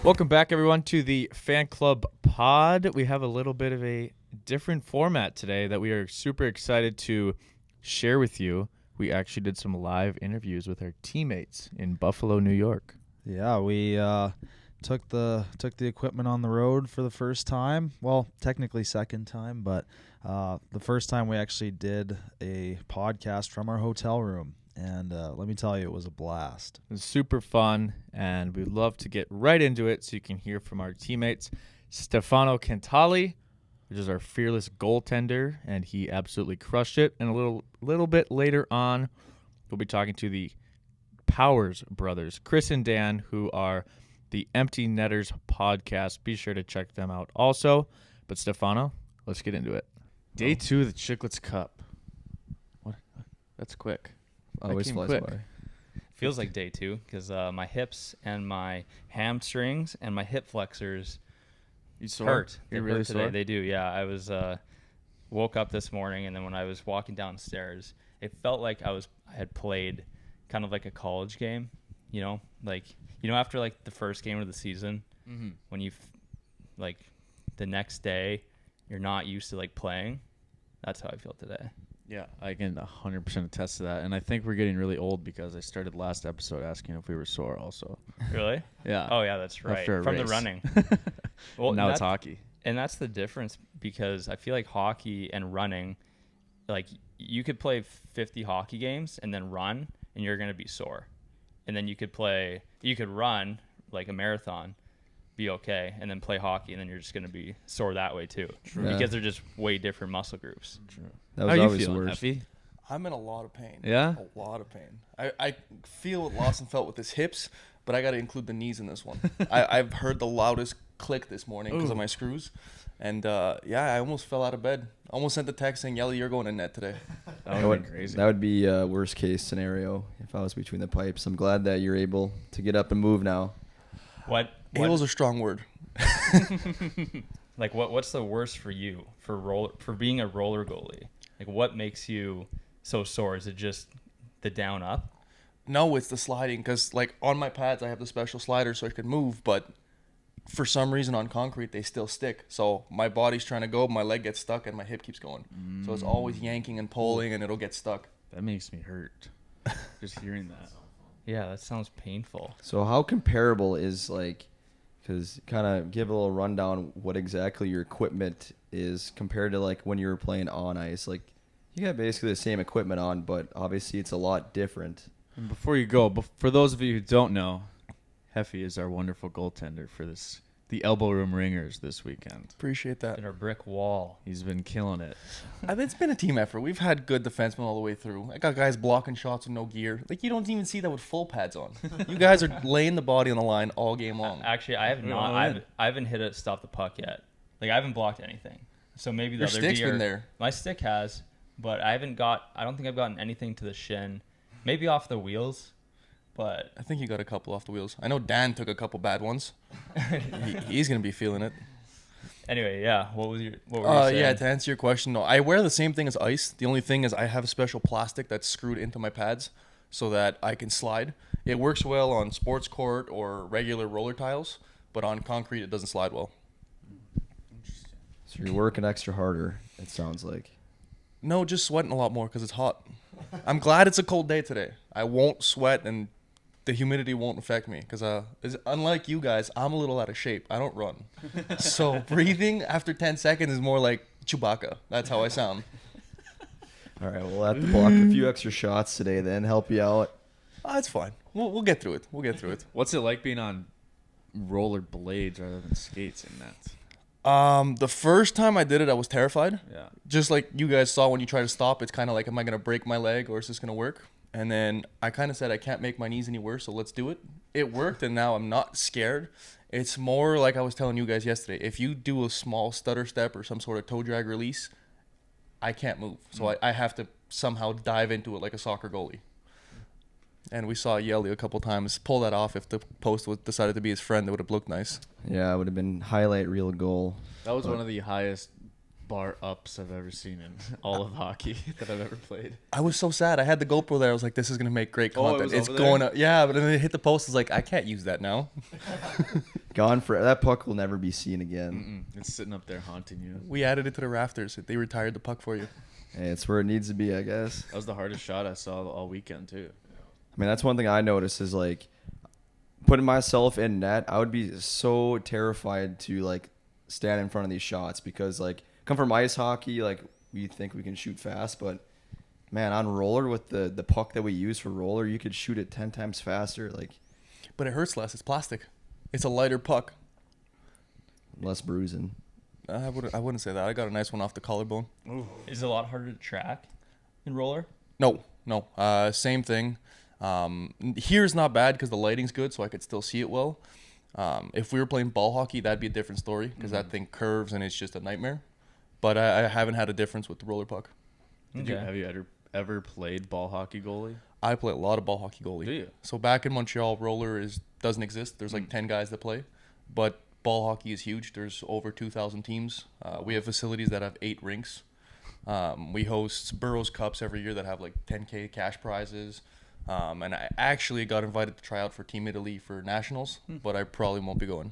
Welcome back, everyone, to the Fan Club Pod. We have a little bit of a different format today that we are super excited to share with you. We actually did some live interviews with our teammates in Buffalo, New York. Yeah, we took the equipment on the road for the first time. Well, technically second time, but the first time we actually did a podcast from our hotel room. And let me tell you, it was a blast. It was super fun, and we'd love to get right into it so you can hear from our teammates. Stefano Cantali, which is our fearless goaltender, and he absolutely crushed it. And a little bit later on, we'll be talking to the Powers brothers, Chris and Dan, who are the Empty Netters podcast. Be sure to check them out also. But Stefano, let's get into it. Day 2 of the Chiclets Cup. What? That's quick. Always flies quick. by. Feels like day 2 because my hips and my hamstrings and my hip flexors hurt. They You're really hurt today. sore? They do, yeah. I was woke up this morning, and then when I was walking downstairs, it felt like I had played kind of like a college game, after like the first game of the season, when you like the next day you're not used to like playing. That's how I feel today. Yeah, I can 100% attest to that. And I think we're getting really old because I started last episode asking if we were sore also. Really? Yeah. Oh yeah, that's right. After a From race. the running. Well, now it's hockey. And that's the difference, because I feel like hockey and running, like you could play 50 hockey games and then run and you're going to be sore. And then you could run like a marathon, be okay, and then play hockey, and then you're just going to be sore that way too. True. Because they're just way different muscle groups. True. That was How are you always the feeling, worst. Effie? I'm in a lot of pain. Yeah? A lot of pain. I feel what Lawson felt with his hips, but I got to include the knees in this one. I've heard the loudest click this morning because of my screws. And, I almost fell out of bed. Almost sent the text saying, Yelly, you're going in net today. That would be crazy. That would be a worst case scenario if I was between the pipes. I'm glad that you're able to get up and move now. What Able's a strong word. like what's the worst for you for being a roller goalie? Like what makes you so sore? Is it just the down up? No, it's the sliding, because like on my pads I have the special sliders so I can move, but for some reason on concrete they still stick. So my body's trying to go, my leg gets stuck, and my hip keeps going. So it's always yanking and pulling, and it'll get stuck. That makes me hurt. Just hearing that. Yeah, that sounds painful. So how comparable is because kind of give a little rundown what exactly your equipment is compared to like when you were playing on ice. Like you got basically the same equipment on, but obviously it's a lot different. And before you go, for those of you who don't know, Heffy is our wonderful goaltender for the Elbow Room Ringers this weekend. Appreciate that. In our brick wall. He's been killing it. It's been a team effort. We've had good defensemen all the way through. I got guys blocking shots with no gear. Like, you don't even see that with full pads on. You guys are laying the body on the line all game long. Actually, I have not. I haven't hit it stop the puck yet. Like I haven't blocked anything. So maybe the Your other stick's gear, been there. My stick has, but I don't think I've gotten anything to the shin. Maybe off the wheels. But I think you got a couple off the wheels. I know Dan took a couple bad ones. He's going to be feeling it. Anyway, yeah. What were you saying? Yeah, to answer your question, no. I wear the same thing as ice. The only thing is I have a special plastic that's screwed into my pads so that I can slide. It works well on sports court or regular roller tiles, but on concrete it doesn't slide well. So you're working extra harder, it sounds like. No, just sweating a lot more because it's hot. I'm glad it's a cold day today. I won't sweat and the humidity won't affect me because unlike you guys, I'm a little out of shape. I don't run. So breathing after 10 seconds is more like Chewbacca. That's how I sound. All right, we'll have to block a few extra shots today then, help you out. It's fine. We'll get through it. What's it like being on roller blades rather than skates in that? The first time I did it, I was terrified. Yeah. Just like you guys saw when you try to stop, it's kind of like, am I going to break my leg or is this going to work? And then I kind of said, I can't make my knees any worse, so let's do it. It worked, and now I'm not scared. It's more like I was telling you guys yesterday. If you do a small stutter step or some sort of toe drag release, I can't move. So I have to somehow dive into it like a soccer goalie. And we saw Yelly a couple times pull that off. If the post decided to be his friend, it would have looked nice. Yeah, it would have been highlight reel goal. That was one of the highest bar ups I've ever seen in all of hockey that I've ever played. I was so sad. I had the GoPro there. I was like, this is going to make great Oh, it content. was It's over going there? up. Yeah, but then it hit the post. I was like, I can't use that now. Gone for that puck will never be seen again. It's sitting up there haunting you. We added it to the rafters. They retired the puck for you. Hey, it's where it needs to be, I guess. That was the hardest shot I saw all weekend too. I mean, that's one thing I noticed is like putting myself in net. I would be so terrified to like stand in front of these shots because like come from ice hockey, like we think we can shoot fast, but man, on roller with the puck that we use for roller, you could shoot it 10 times faster, like But it hurts less. It's plastic. It's a lighter puck. less bruising. I wouldn't say that. I got a nice one off the collarbone. Is it a lot harder to track in roller? No. Same thing. Here's not bad because the lighting's good, so I could still see it well. If we were playing ball hockey, that'd be a different story because that thing curves and it's just a nightmare. But I haven't had a difference with the roller puck. Have you ever played ball hockey goalie? I play a lot of ball hockey goalie. Do you? So back in Montreal, roller doesn't exist. There's like 10 guys that play, but ball hockey is huge. There's over 2,000 teams. We have facilities that have 8 rinks. We host Burroughs Cups every year that have like 10K cash prizes. And I actually got invited to try out for Team Italy for nationals, but I probably won't be going.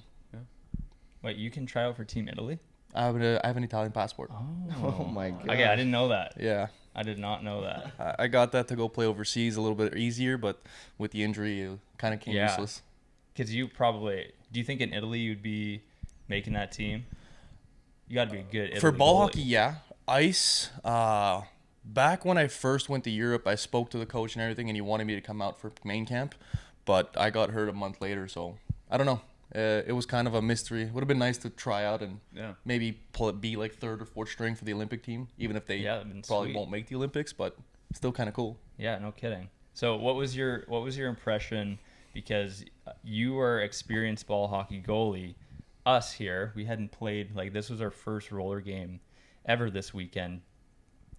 Wait, you can try out for Team Italy? I have an Italian passport. Oh my god. Okay, I didn't know that. Yeah, I did not know that. I got that to go play overseas a little bit easier, but with the injury, it kind of came Yeah. useless. Because do you think in Italy you'd be making that team? You got to be a good Italy For ball goalie. hockey, yeah. Ice, back when I first went to Europe, I spoke to the coach and everything, and he wanted me to come out for main camp, but I got hurt a month later, so I don't know. It was kind of a mystery. It would have been nice to try out and maybe be like 3rd or 4th string for the Olympic team, even if they that'd been probably sweet. won't make the Olympics, but still kind of cool. Yeah, no kidding. So what was your impression? Because you were experienced ball hockey goalie. Us here, we hadn't played, like this was our first roller game ever this weekend.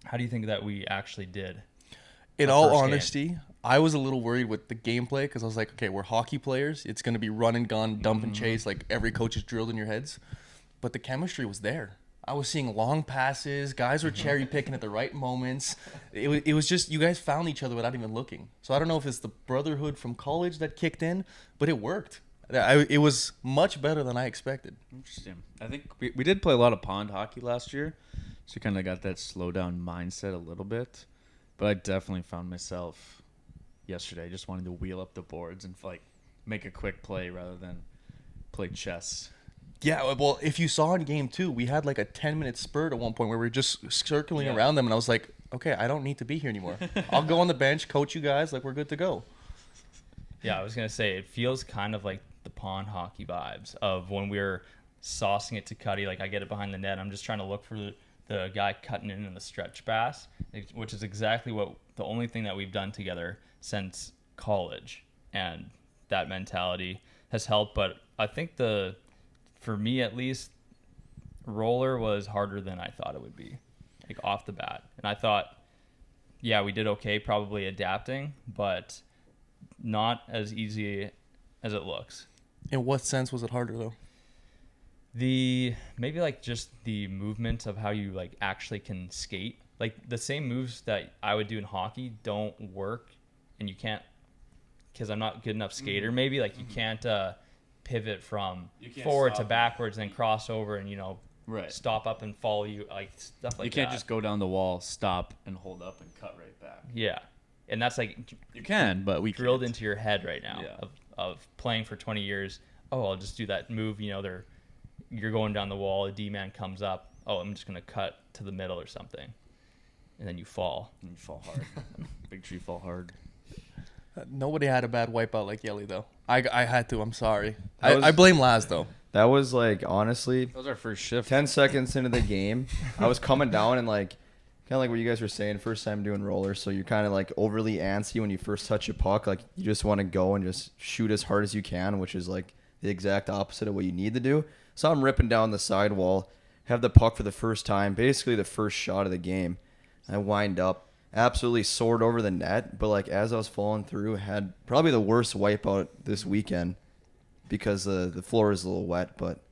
How do you think that we actually did? In Our all first game. honesty, I was a little worried with the gameplay because I was like, okay, we're hockey players. It's going to be run and gun, dump and chase, like every coach is drilled in your heads. But the chemistry was there. I was seeing long passes. Guys were cherry picking at the right moments. It was just, you guys found each other without even looking. So I don't know if it's the brotherhood from college that kicked in, but it worked. It was much better than I expected. Interesting. I think we did play a lot of pond hockey last year, so kind of got that slow down mindset a little bit. But I definitely found myself yesterday just wanting to wheel up the boards and like make a quick play rather than play chess. Yeah, well, if you saw in game 2, we had like a 10-minute spurt at one point where we were just circling around them, and I was like, okay, I don't need to be here anymore. I'll go on the bench, coach you guys, like we're good to go. Yeah, I was going to say, it feels kind of like the pond hockey vibes of when we were saucing it to Cuddy. Like, I get it behind the net. I'm just trying to look for the guy cutting in the stretch pass, which is exactly the only thing that we've done together since college. And that mentality has helped. But I think for me at least, roller was harder than I thought it would be, like off the bat. And I thought, yeah, we did okay probably adapting, but not as easy as it looks. In what sense was it harder, though? Maybe like just the movement of how you like actually can skate. Like the same moves that I would do in hockey don't work, and you can't, because I'm not good enough skater. Maybe like you can't pivot from forward to backwards and then cross over and stop up and follow you, like stuff like that. You can't just go down the wall, stop, and hold up and cut right back. Yeah, and that's like You can, but we drilled can't. into your head right now of playing for 20 years. Oh, I'll just do that move. You're going down the wall. A D-man comes up. Oh, I'm just going to cut to the middle or something. And then you fall. And you fall hard. Big tree fall hard. Nobody had a bad wipeout like Yelly, though. I had to. I'm sorry. That I blame Laz, though. That was like honestly That was our first shift. 10 seconds into the game, I was coming down and like kind of like what you guys were saying, first time doing roller, so you're kind of like overly antsy when you first touch a puck. Like you just want to go and just shoot as hard as you can, which is like the exact opposite of what you need to do. So I'm ripping down the sidewall, have the puck for the first time, basically the first shot of the game. I wind up, absolutely soared over the net, but like as I was falling through, had probably the worst wipeout this weekend because the floor is a little wet, but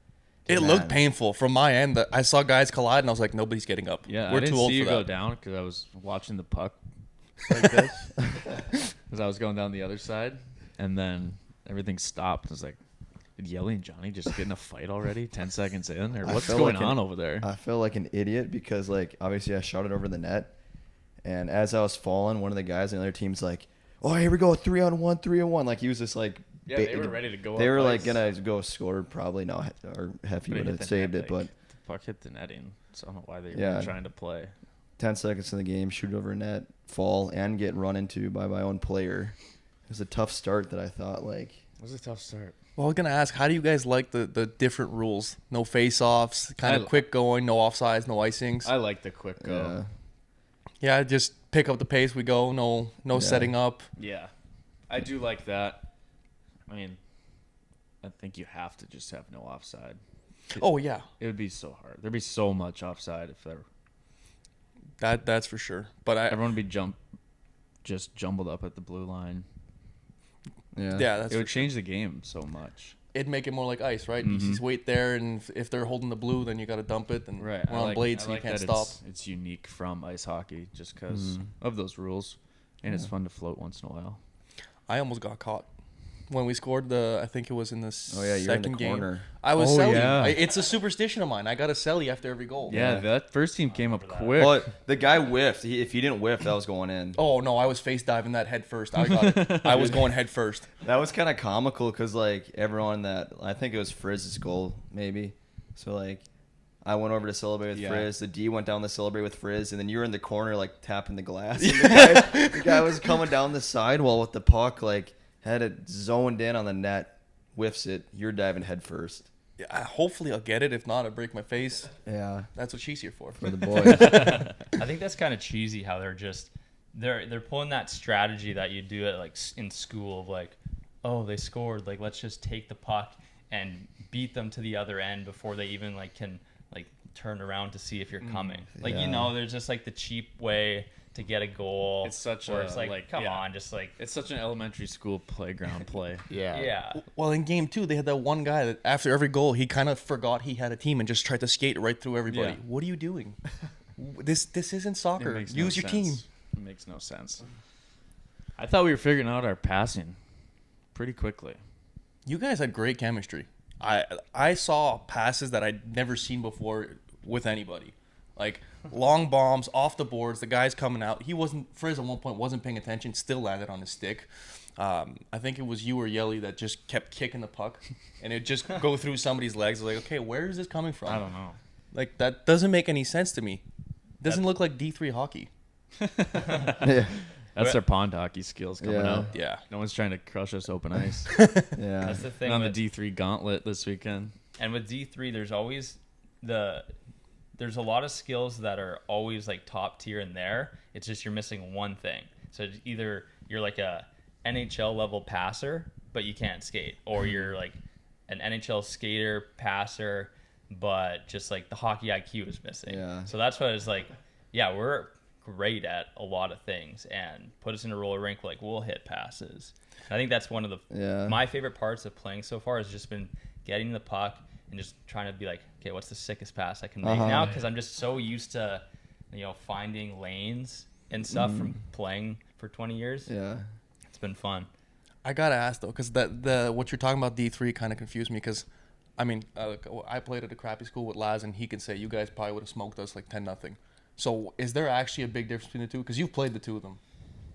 It looked painful from my end. I saw guys collide, and I was like, nobody's getting up. Yeah, we're I didn't too old see you for go that. down because I was watching the puck like this because I was going down the other side, and then everything stopped. I was like, did Yelly and Johnny just get in a fight already 10 seconds in? Or what's going on over there? I felt like an idiot because, like, obviously I shot it over the net. And as I was falling, one of the guys on the other team's like, oh, here we go, 3-on-1, 3-on-1. Like, he was just like... Yeah, they were ready to go. They up were, like, ice. going to go score, probably not. Or Heffy But would hit have the saved net, it, like, but... the puck hit the netting, so I don't know why they Yeah. were trying to play. 10 seconds in the game, shoot over net, fall, and get run into by my own player. It was a tough start that I thought, like... It was a tough start. Well, I was going to ask, how do you guys like the different rules? No face-offs, kind of quick going, no offsides, no icings. I like the quick go. Yeah, just pick up the pace, we go, no setting up. Yeah, I do like that. I mean, I think you have to just have no offside. Oh, yeah. It would be so hard. There'd be so much offside if there. That's for sure. But Everyone would be just jumbled up at the blue line. Yeah. that's It would change the game so much. it'd make it more like ice, right? Mhm. You just wait there, and if they're holding the blue, then you got to dump it. And Right. we're on blades, so you can't stop. It's unique from ice hockey just because of those rules, and it's fun to float once in a while. I almost got caught when we scored I think it was in the Oh, yeah, you're in the second game. corner. I was Oh, selling. yeah. It's a superstition of mine. I got to sell you after every goal. Yeah, that first team came up quick. Well, the guy whiffed. If he didn't whiff, that was going in. Oh no, I was face diving that head first. I got it. I was going head first. That was kind of comical because, like, everyone I think it was Frizz's goal, maybe. So, like, I went over to celebrate with Frizz. The D went down to celebrate with Frizz. And then you were in the corner, like, tapping the glass. And the guy was coming down the sidewall with the puck, like, had it zoned in on the net, whiffs it. You're diving head first. Yeah, hopefully I'll get it. If not, I break my face. Yeah. That's what she's here for. For the boys. I think that's kind of cheesy how they're pulling that strategy that you do at like in school of like, oh, they scored, like let's just take the puck and beat them to the other end before they even like can like turn around to see if you're coming. Like there's just like the cheap way to get a goal. It's such where a, it's like like, come yeah. on, just like It's such an elementary school playground play. yeah. Well, in game 2, they had that one guy that after every goal, he kind of forgot he had a team and just tried to skate right through everybody. Yeah. What are you doing? This isn't It soccer. makes no Use your sense. team. It makes no sense. I thought we were figuring out our passing pretty quickly. You guys had great chemistry. I saw passes that I'd never seen before with anybody. Like long bombs off the boards, the guy's coming out. Frizz at one point wasn't paying attention, still landed on his stick. I think it was you or Yelly that just kept kicking the puck, and it just go through somebody's legs. Like, okay, where is this coming from? I don't know. Like, that doesn't make any sense to me. Doesn't look like D3 hockey. Yeah. That's their pond hockey skills coming Yeah. out. Yeah. No one's trying to crush us open ice. Yeah. That's the thing. And on with- the D3 gauntlet this weekend. And with D3, there's always there's a lot of skills that are always like top tier in there. It's just you're missing one thing. So it's either you're like a NHL level passer, but you can't skate, or you're like an NHL skater passer, but just like the hockey IQ is missing. Yeah. So that's what it's like. Yeah, we're great at a lot of things, and put us in a roller rink, like we'll hit passes. I think that's one of my favorite parts of playing so far has just been getting the puck and just trying to be like, okay, what's the sickest pass I can make now? Because I'm just so used to, finding lanes and stuff from playing for 20 years. Yeah. It's been fun. I gotta ask though, because what you're talking about D3 kind of confused me. Because, I mean, I played at a crappy school with Laz, and he can say you guys probably would have smoked us like 10-0. So is there actually a big difference between the two? Because you've played the two of them.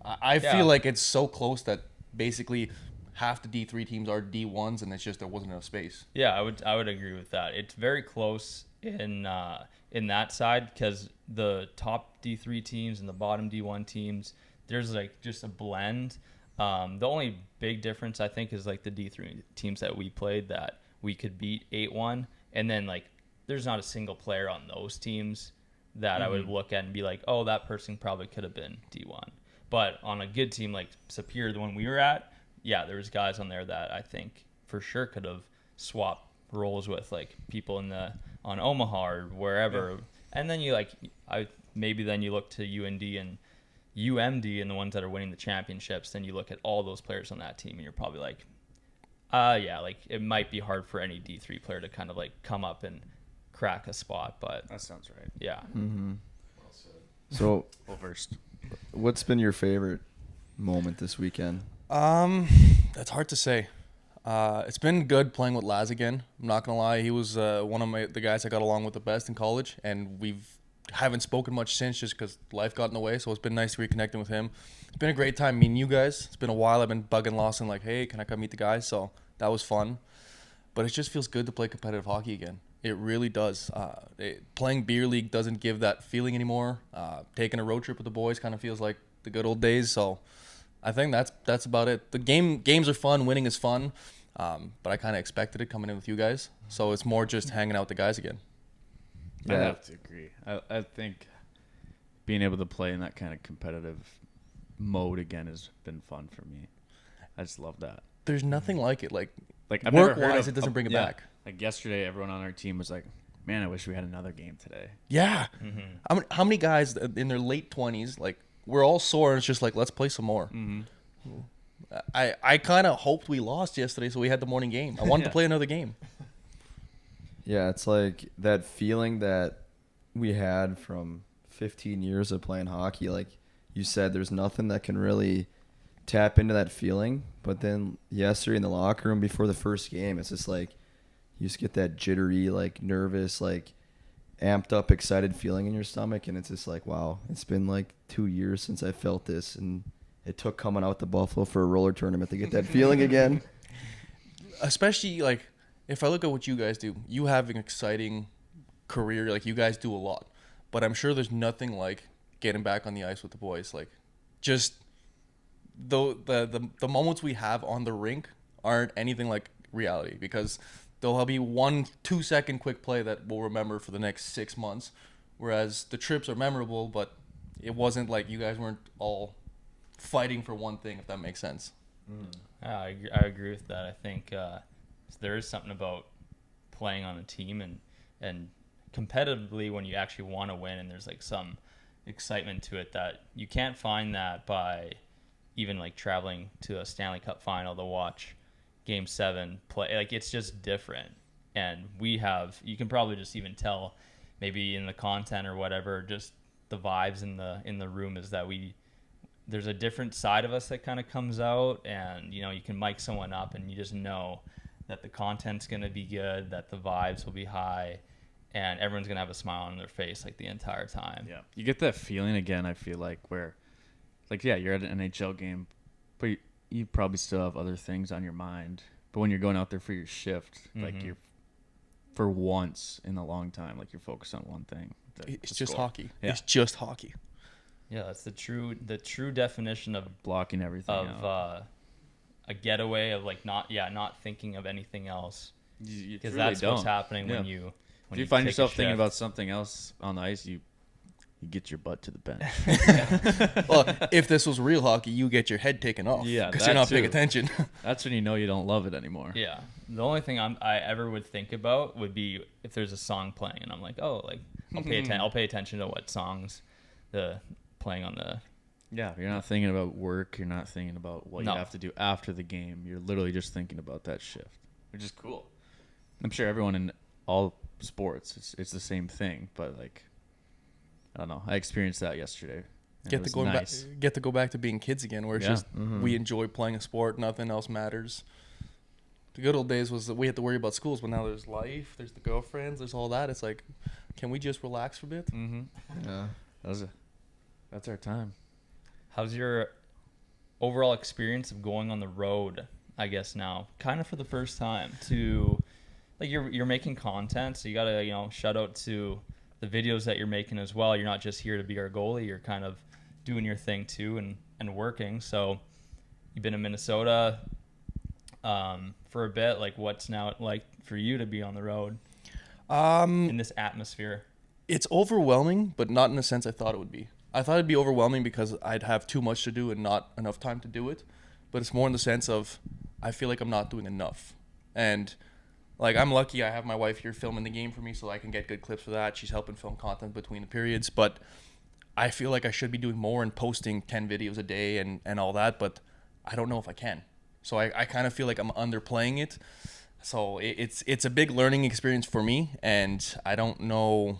I Yeah. feel like it's so close that basically half the D3 teams are D1s, and it's just there wasn't enough space. Yeah, I would agree with that. It's very close in that side because the top D3 teams and the bottom D1 teams, there's like just a blend. The only big difference I think is like the D3 teams that we played that we could beat 8-1, and then like there's not a single player on those teams that I would look at and be like, oh, that person probably could have been D1. But on a good team like Superior, the one we were at, yeah, there was guys on there that I think for sure could have swapped roles with like people on Omaha or wherever. Yeah. And then maybe then you look to UND and UMD and the ones that are winning the championships, then you look at all those players on that team and you're probably like, Yeah, like it might be hard for any D3 player to kind of like come up and crack a spot, but That sounds right. yeah. Mm-hmm. So, Well versed. what's been your favorite moment this weekend? That's hard to say. It's been good playing with Laz again. I'm not gonna lie, he was one of the guys I got along with the best in college, and haven't spoken much since just because life got in the way. So it's been nice reconnecting with him. It's been a great time meeting you guys. It's been a while. I've been bugging Lawson like, hey, can I come meet the guys? So that was fun. But it just feels good to play competitive hockey again. It really does. Playing beer league doesn't give that feeling anymore. Taking a road trip with the boys kind of feels like the good old days. So I think that's about it. The games are fun. Winning is fun. But I kind of expected it coming in with you guys. So it's more just hanging out with the guys again. I have to agree. I think being able to play in that kind of competitive mode again has been fun for me. I just love that. There's nothing like it. Like I've never work-wise, heard of, it doesn't bring it yeah, back. Like yesterday, everyone on our team was like, "Man, I wish we had another game today." Yeah. Mm-hmm. How many guys in their late 20s, like, we're all sore and it's just like, let's play some more. Mm-hmm. I kind of hoped we lost yesterday, so we had the morning game. I wanted to play another game. Yeah, it's like that feeling that we had from 15 years of playing hockey. Like you said, there's nothing that can really tap into that feeling. But then yesterday in the locker room before the first game, it's just like you just get that jittery, like nervous, like amped up, excited feeling in your stomach. And it's just like, wow, it's been like 2 years since I felt this. And it took coming out to Buffalo for a roller tournament to get that feeling again. Especially, like, if I look at what you guys do, you have an exciting career. Like, you guys do a lot. But I'm sure there's nothing like getting back on the ice with the boys. Like, just the moments we have on the rink aren't anything like reality, because there'll be 1-2 second quick play that we'll remember for the next 6 months. Whereas the trips are memorable, but it wasn't like you guys weren't all fighting for one thing, if that makes sense. Yeah, I agree with that. I think there is something about playing on a team and competitively when you actually want to win, and there's like some excitement to it that you can't find that by even like traveling to a Stanley Cup final to watch Game 7 play. Like, it's just different. And you can probably just even tell maybe in the content or whatever, just the vibes in the room is that there's a different side of us that kind of comes out, and you can mic someone up and you just know that the content's going to be good, that the vibes will be high, and everyone's going to have a smile on their face like the entire time. Yeah, you get that feeling again. I feel like where, like, yeah, you're at an NHL game, but you probably still have other things on your mind. But when you're going out there for your shift, like you're, for once in a long time, like you're focused on one thing. It's just score. hockey. Yeah. It's just hockey. Yeah, that's the true definition of Blocking everything out. A getaway of like not thinking of anything else, because really that's don't. what's happening when Yeah. you If you find take a yourself thinking shift. about something else on the ice, you get your butt to the bench. Well, if this was real hockey, you get your head taken off. Yeah, because that you're not paying too. attention. That's when you know you don't love it anymore. Yeah, the only thing I ever would think about would be if there's a song playing and I'm like, oh, like I'll pay attention to what songs the playing on the. Yeah, you're not thinking about work. You're not thinking about what No. you have to do after the game. You're literally just thinking about that shift, which is cool. I'm sure everyone in all sports, it's the same thing, but like, I don't know. I experienced that yesterday. and it was nice. Get to go back to being kids again, where it's Yeah. just we enjoy playing a sport, nothing else matters. The good old days was that we had to worry about schools, but now there's life, there's the girlfriends, there's all that. It's like, can we just relax for a bit? Mm-hmm. Yeah. That's our time. How's your overall experience of going on the road? I guess now, kind of for the first time, to like you're making content, so you gotta shout out to the videos that you're making as well. You're not just here to be our goalie. You're kind of doing your thing too and working. So you've been in Minnesota for a bit. Like, what's now like for you to be on the road in this atmosphere? It's overwhelming, but not in the sense I thought it would be. I thought it'd be overwhelming because I'd have too much to do and not enough time to do it. But it's more in the sense of I feel like I'm not doing enough. And like, I'm lucky I have my wife here filming the game for me, so I can get good clips for that. She's helping film content between the periods. But I feel like I should be doing more and posting 10 videos a day and all that, but I don't know if I can. So I kind of feel like I'm underplaying it. So it's a big learning experience for me, and I don't know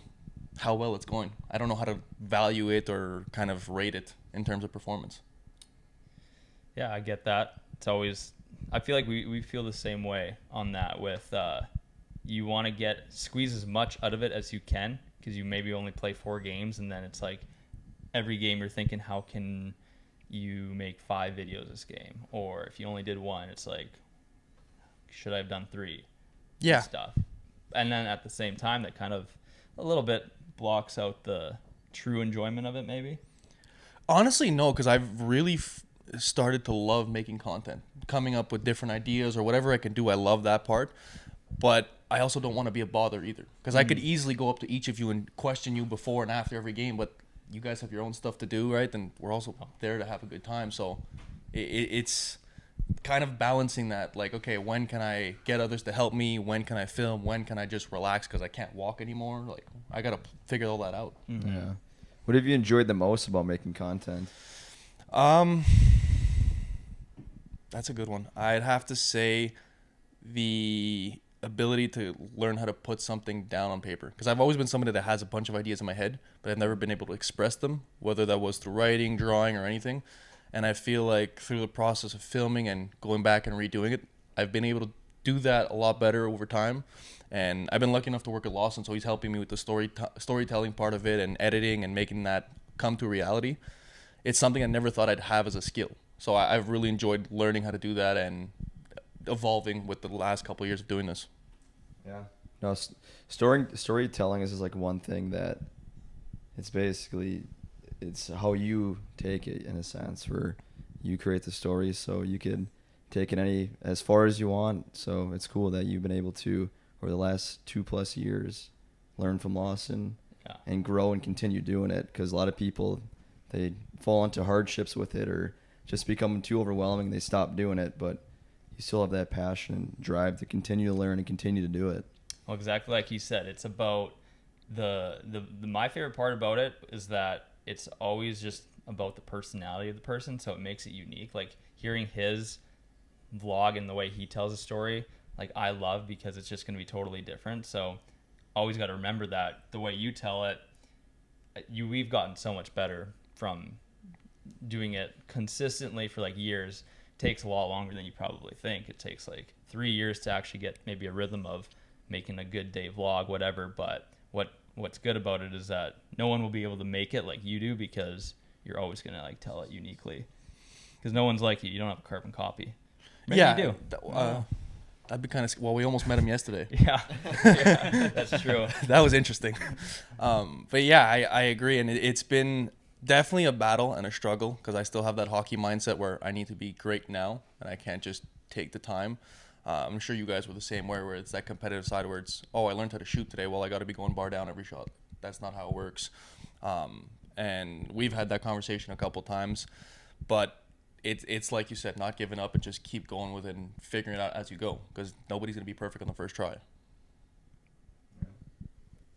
how well it's going. I don't know how to value it or kind of rate it in terms of performance. Yeah, I get that. It's always, I feel like we feel the same way on that with you want to squeeze as much out of it as you can, because you maybe only play 4 games, and then it's like every game you're thinking, how can you make 5 videos this game? Or if you only did 1, it's like, should I have done 3? Yeah. Stuff. And then at the same time, that kind of a little bit blocks out the true enjoyment of it, maybe. Honestly, no, because I've really started to love making content, coming up with different ideas or whatever I can do. I love that part, but I also don't want to be a bother either, because I could easily go up to each of you and question you before and after every game, but you guys have your own stuff to do, right? And we're also there to have a good time. So it's kind of balancing that, like, okay, when can I get others to help me? When can I film? When can I just relax because I can't walk anymore? Like, I got to figure all that out. Mm-hmm. Yeah. What have you enjoyed the most about making content? That's a good one. I'd have to say the ability to learn how to put something down on paper, because I've always been somebody that has a bunch of ideas in my head, but I've never been able to express them, whether that was through writing, drawing, or anything. And I feel like through the process of filming and going back and redoing it, I've been able to do that a lot better over time. And I've been lucky enough to work with Lawson, so he's helping me with the storytelling part of it and editing and making that come to reality. It's something I never thought I'd have as a skill. So I've really enjoyed learning how to do that and evolving with the last couple of years of doing this. Yeah. No, storytelling is just like one thing that it's basically, it's how you take it in a sense, where you create the story so you could take it as far as you want. So it's cool that you've been able to, over the last 2+ years, learn from Lawson and grow and continue doing it, because a lot of people, they fall into hardships with it or just become too overwhelming. They stop doing it, but you still have that passion and drive to continue to learn and continue to do it. Well, exactly like you said, it's about the my favorite part about it is that it's always just about the personality of the person, so it makes it unique. Like hearing his vlog and the way he tells a story, like I love, because it's just going to be totally different. So always got to remember that the way you tell it, we've gotten so much better from doing it consistently for like years. It takes a lot longer than you probably think. It takes like 3 years to actually get maybe a rhythm of making a good day vlog, whatever. But what's good about it is that no one will be able to make it like you do, because you're always going to like tell it uniquely, because no one's like you. You don't have a carbon copy. Maybe Yeah, you do. That'd be kind of, well, we almost met him yesterday. Yeah, that's true. That was interesting. But yeah, I agree. And it's been definitely a battle and a struggle, because I still have that hockey mindset where I need to be great now and I can't just take the time. I'm sure you guys were the same way, where it's that competitive side where it's, oh, I learned how to shoot today. Well, I got to be going bar down every shot. That's not how it works. And we've had that conversation a couple times, but it's like you said, not giving up and just keep going with it and figuring it out as you go, because nobody's going to be perfect on the first try.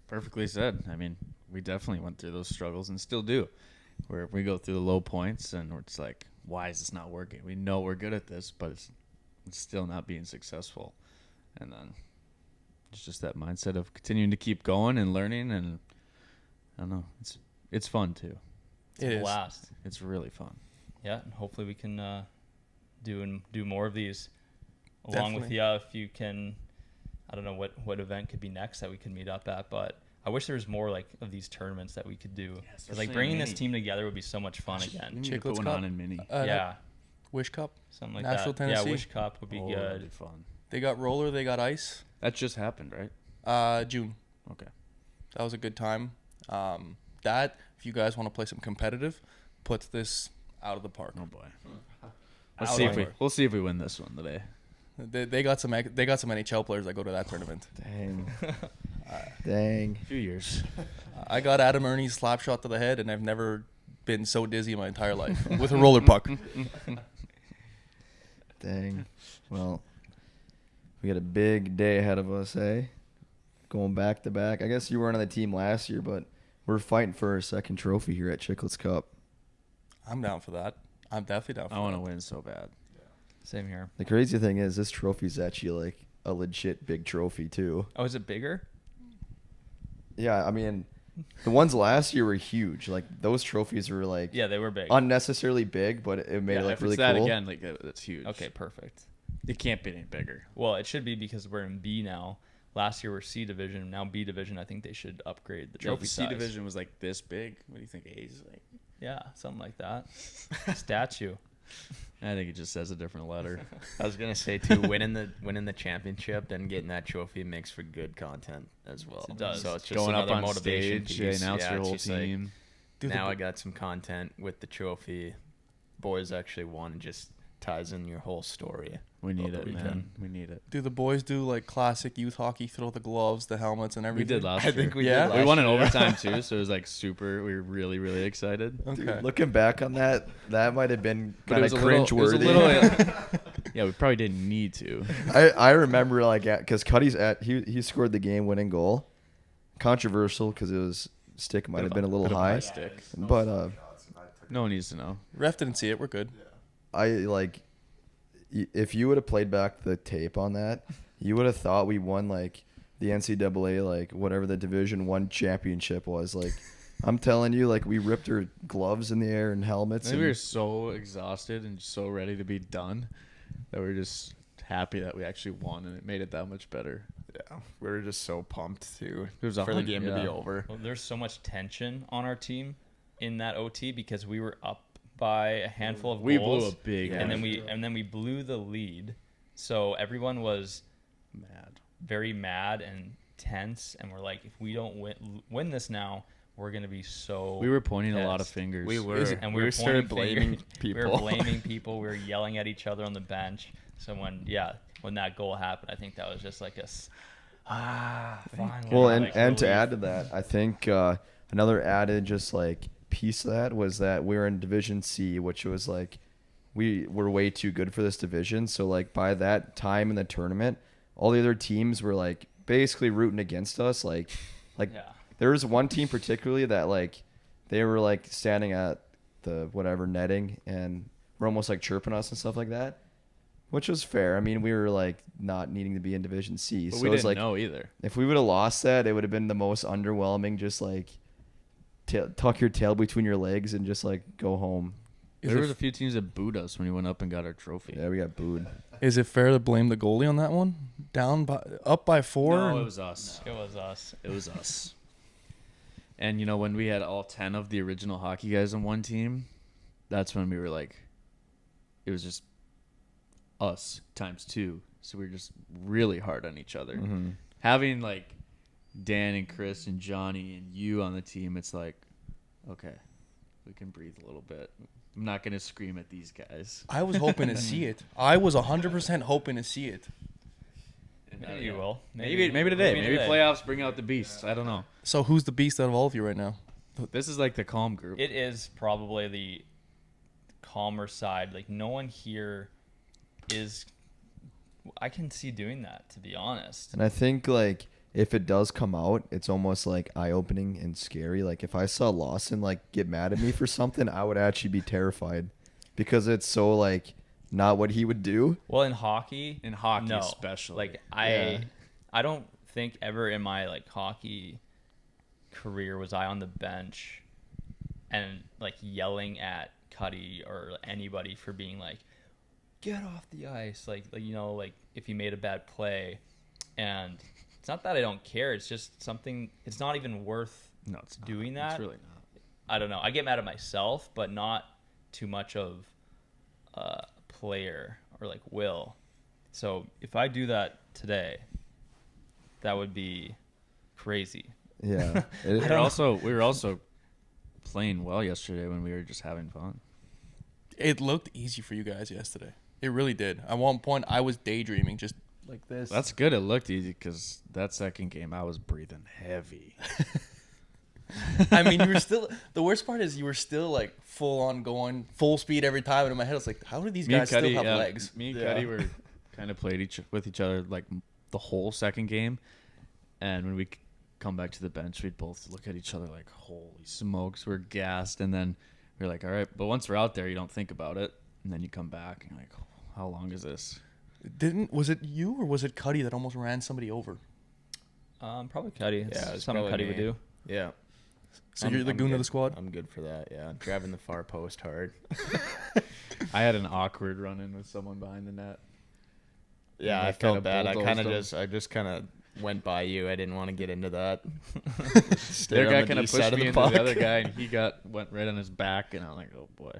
Perfectly said. I mean, we definitely went through those struggles and still do, where we go through the low points and it's like, why is this not working? We know we're good at this, but it's still not being successful. And then it's just that mindset of continuing to keep going and learning, and I don't know, it's fun too. It's a blast. It's really fun. Yeah, and hopefully we can do more of these along Definitely. with you. If you can, I don't know what event could be next that we could meet up at, but I wish there was more like of these tournaments that we could do. Because like bringing this team together would be so much fun again. We need to put Chiclets one Cup? on in mini. Yeah, Wish Cup. something like Nashville, that. Tennessee. Yeah, Wish Cup would be That'd be good. fun. They got roller, they got ice. That just happened, right? June. Okay. That was a good time. That, if you guys want to play some competitive, puts this out of the park. Oh boy. We'll see if we win this one today. They got some NHL players that go to that tournament. Dang. Dang. A few years. I got Adam Ernie's slap shot to the head, and I've never been so dizzy in my entire life with a roller puck. Dang. Well, we got a big day ahead of us, eh? Going back to back. I guess you weren't on the team last year, but we're fighting for our second trophy here at Chiclets Cup. I'm down for that. I'm definitely down for that. I want to win so bad. Same here. The crazy thing is, this trophy's actually like a legit big trophy too. Oh, is it bigger? Yeah, I mean, the ones last year were huge. Like those trophies were like Yeah, they were big. unnecessarily big, but it made it look if really it's that cool. again, like that's huge. Okay, perfect. It can't be any bigger. Well, it should be because we're in B now. Last year we're C division. Now B division. I think they should upgrade the trophy C size. division was like this big. What do you think A's like? Yeah, something like that. Statue. I think it just says a different letter. I was gonna say too, winning the championship and getting that trophy makes for good content as well. It does. So it's just Going up another on motivation stage, piece. announce your it's whole just like, team. now I got some content with the trophy. Boys actually won. Just ties in your whole story. We need Over it, the man. weekend. We need it. Do the boys do like classic youth hockey, throw the gloves, the helmets, and We everything? did last I year. think we Yeah? did. We last won in year. overtime too, so it was like super. We were really, really excited. Okay. Dude, looking back on that might have been But kind it of was a little- cringe it was worthy. a little- Yeah, we probably didn't need to. I remember like because Cuddy's he scored the game winning goal. Controversial because it was stick might have been a little Bit of high, high stick. but No one needs to know. Ref didn't see it. We're good. I like if you would have played back the tape on that, you would have thought we won like the NCAA like whatever the Division I championship was. Like I'm telling you, like we ripped our gloves in the air and helmets. I think And we were so exhausted and so ready to be done that we were just happy that we actually won, and it made it that much better. Yeah, we were just so pumped too There was a for the game to be yeah. over. Well, there's so much tension on our team in that OT because we were up by a handful of We goals. blew a big and lead. then we blew the lead. So everyone was Mad. very mad and tense, and we're like, if we don't win this now, we're gonna be so. We were pointing a lot of pissed. fingers. We were. and we started pointing blaming fingers. people. We were blaming people. We were yelling at each other on the bench. So when that goal happened, I think that was just like finally. well, like, and to relief. add to that, I think another added just like piece of that was that we were in Division C, which was like we were way too good for this division. So like by that time in the tournament, all the other teams were like basically rooting against us. Like Yeah. there was one team particularly that like they were like standing at the whatever netting and were almost like chirping us and stuff like that, which was fair. I mean, we were like not needing to be in Division C, But so we it was didn't like know either. if we would have lost that, it would have been the most underwhelming. Just like tuck your tail between your legs and just like go home. Is There was it, a few teams that booed us when we went up and got our trophy. Yeah, we got booed. is it fair to blame the goalie on that one? Up by 4. No, and- it was us. It was us. It was us. And you know, when we had all 10 of the original hockey guys on one team, that's when we were like, it was just us times 2. So we were just really hard on each other. Mm-hmm. Having like Dan and Chris and Johnny and you on the team, it's like, okay, we can breathe a little bit. I'm not going to scream at these guys. I was hoping to see it. I was 100% hoping to see it. Maybe you will. Maybe today. Maybe playoffs bring out the beast. I don't know. So who's the beast out of all of you right now? This is like the calm group. It is probably the calmer side. Like no one here is. I can see doing that, to be honest. And I think like if it does come out, it's almost like eye opening and scary. Like if I saw Lawson like get mad at me for something, I would actually be terrified because it's so like not what he would do. Well, in hockey, no. especially. Like Yeah. I don't think ever in my like hockey career was I on the bench and like yelling at Cuddy or anybody for being like, get off the ice, like you know, like if he made a bad play. And it's not that I don't care, it's just something, it's not even worth no, it's not. doing that. It's really not. I don't know, I get mad at myself, but not too much of a player or like Will. So if I do that today, that would be crazy. Yeah. We were also playing well yesterday when we were just having fun. It looked easy for you guys yesterday. It really did. At one point, I was daydreaming just like this. That's good. It looked easy because that second game I was breathing heavy. I mean, you were still. The worst part is you were still like full on going full speed every time. And in my head, I was like, how do these Me and guys still Cuddy, have yeah, legs? Me and Yeah. Cuddy were kind of played with each other like the whole second game, and when we come back to the bench, we'd both look at each other like, holy smokes, we're gassed. And then we're like, all right, but once we're out there, you don't think about it, and then you come back and you're like, how long is this? Was it you or was it Cuddy that almost ran somebody over? Probably Cuddy. Yeah, it's something probably Cuddy me. would do. Yeah. So you're the goon good. of the squad? I'm good for that, yeah. Driving the far post hard. I had an awkward run-in with someone behind the net. Yeah, And I they kinda felt bad. I just kind of went by you. I didn't want to get into that. Their guy kind of D side pushed me the into puck. the other guy, and he went right on his back, and I'm like, oh boy.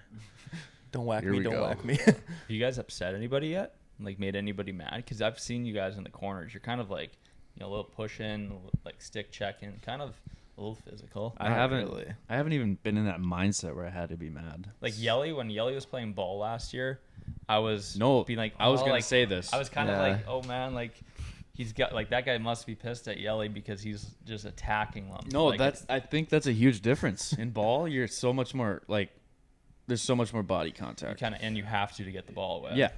Don't whack Here me, we don't go. whack me. Have you guys upset anybody yet? Like made anybody mad? Because I've seen you guys in the corners. You're kind of like, a little pushing, like stick checking, kind of a little physical. I Not haven't really. I haven't even been in that mindset where I had to be mad. Like Yelly, when Yelly was playing ball last year, I was No, being like, I was gonna like, say this. I was kind of Yeah. like, oh man, like he's got like that guy must be pissed at Yelly because he's just attacking them. No, like, I think that's a huge difference. In ball, you're so much more like there's so much more body you contact. kind of and you have to get the ball away. Yeah.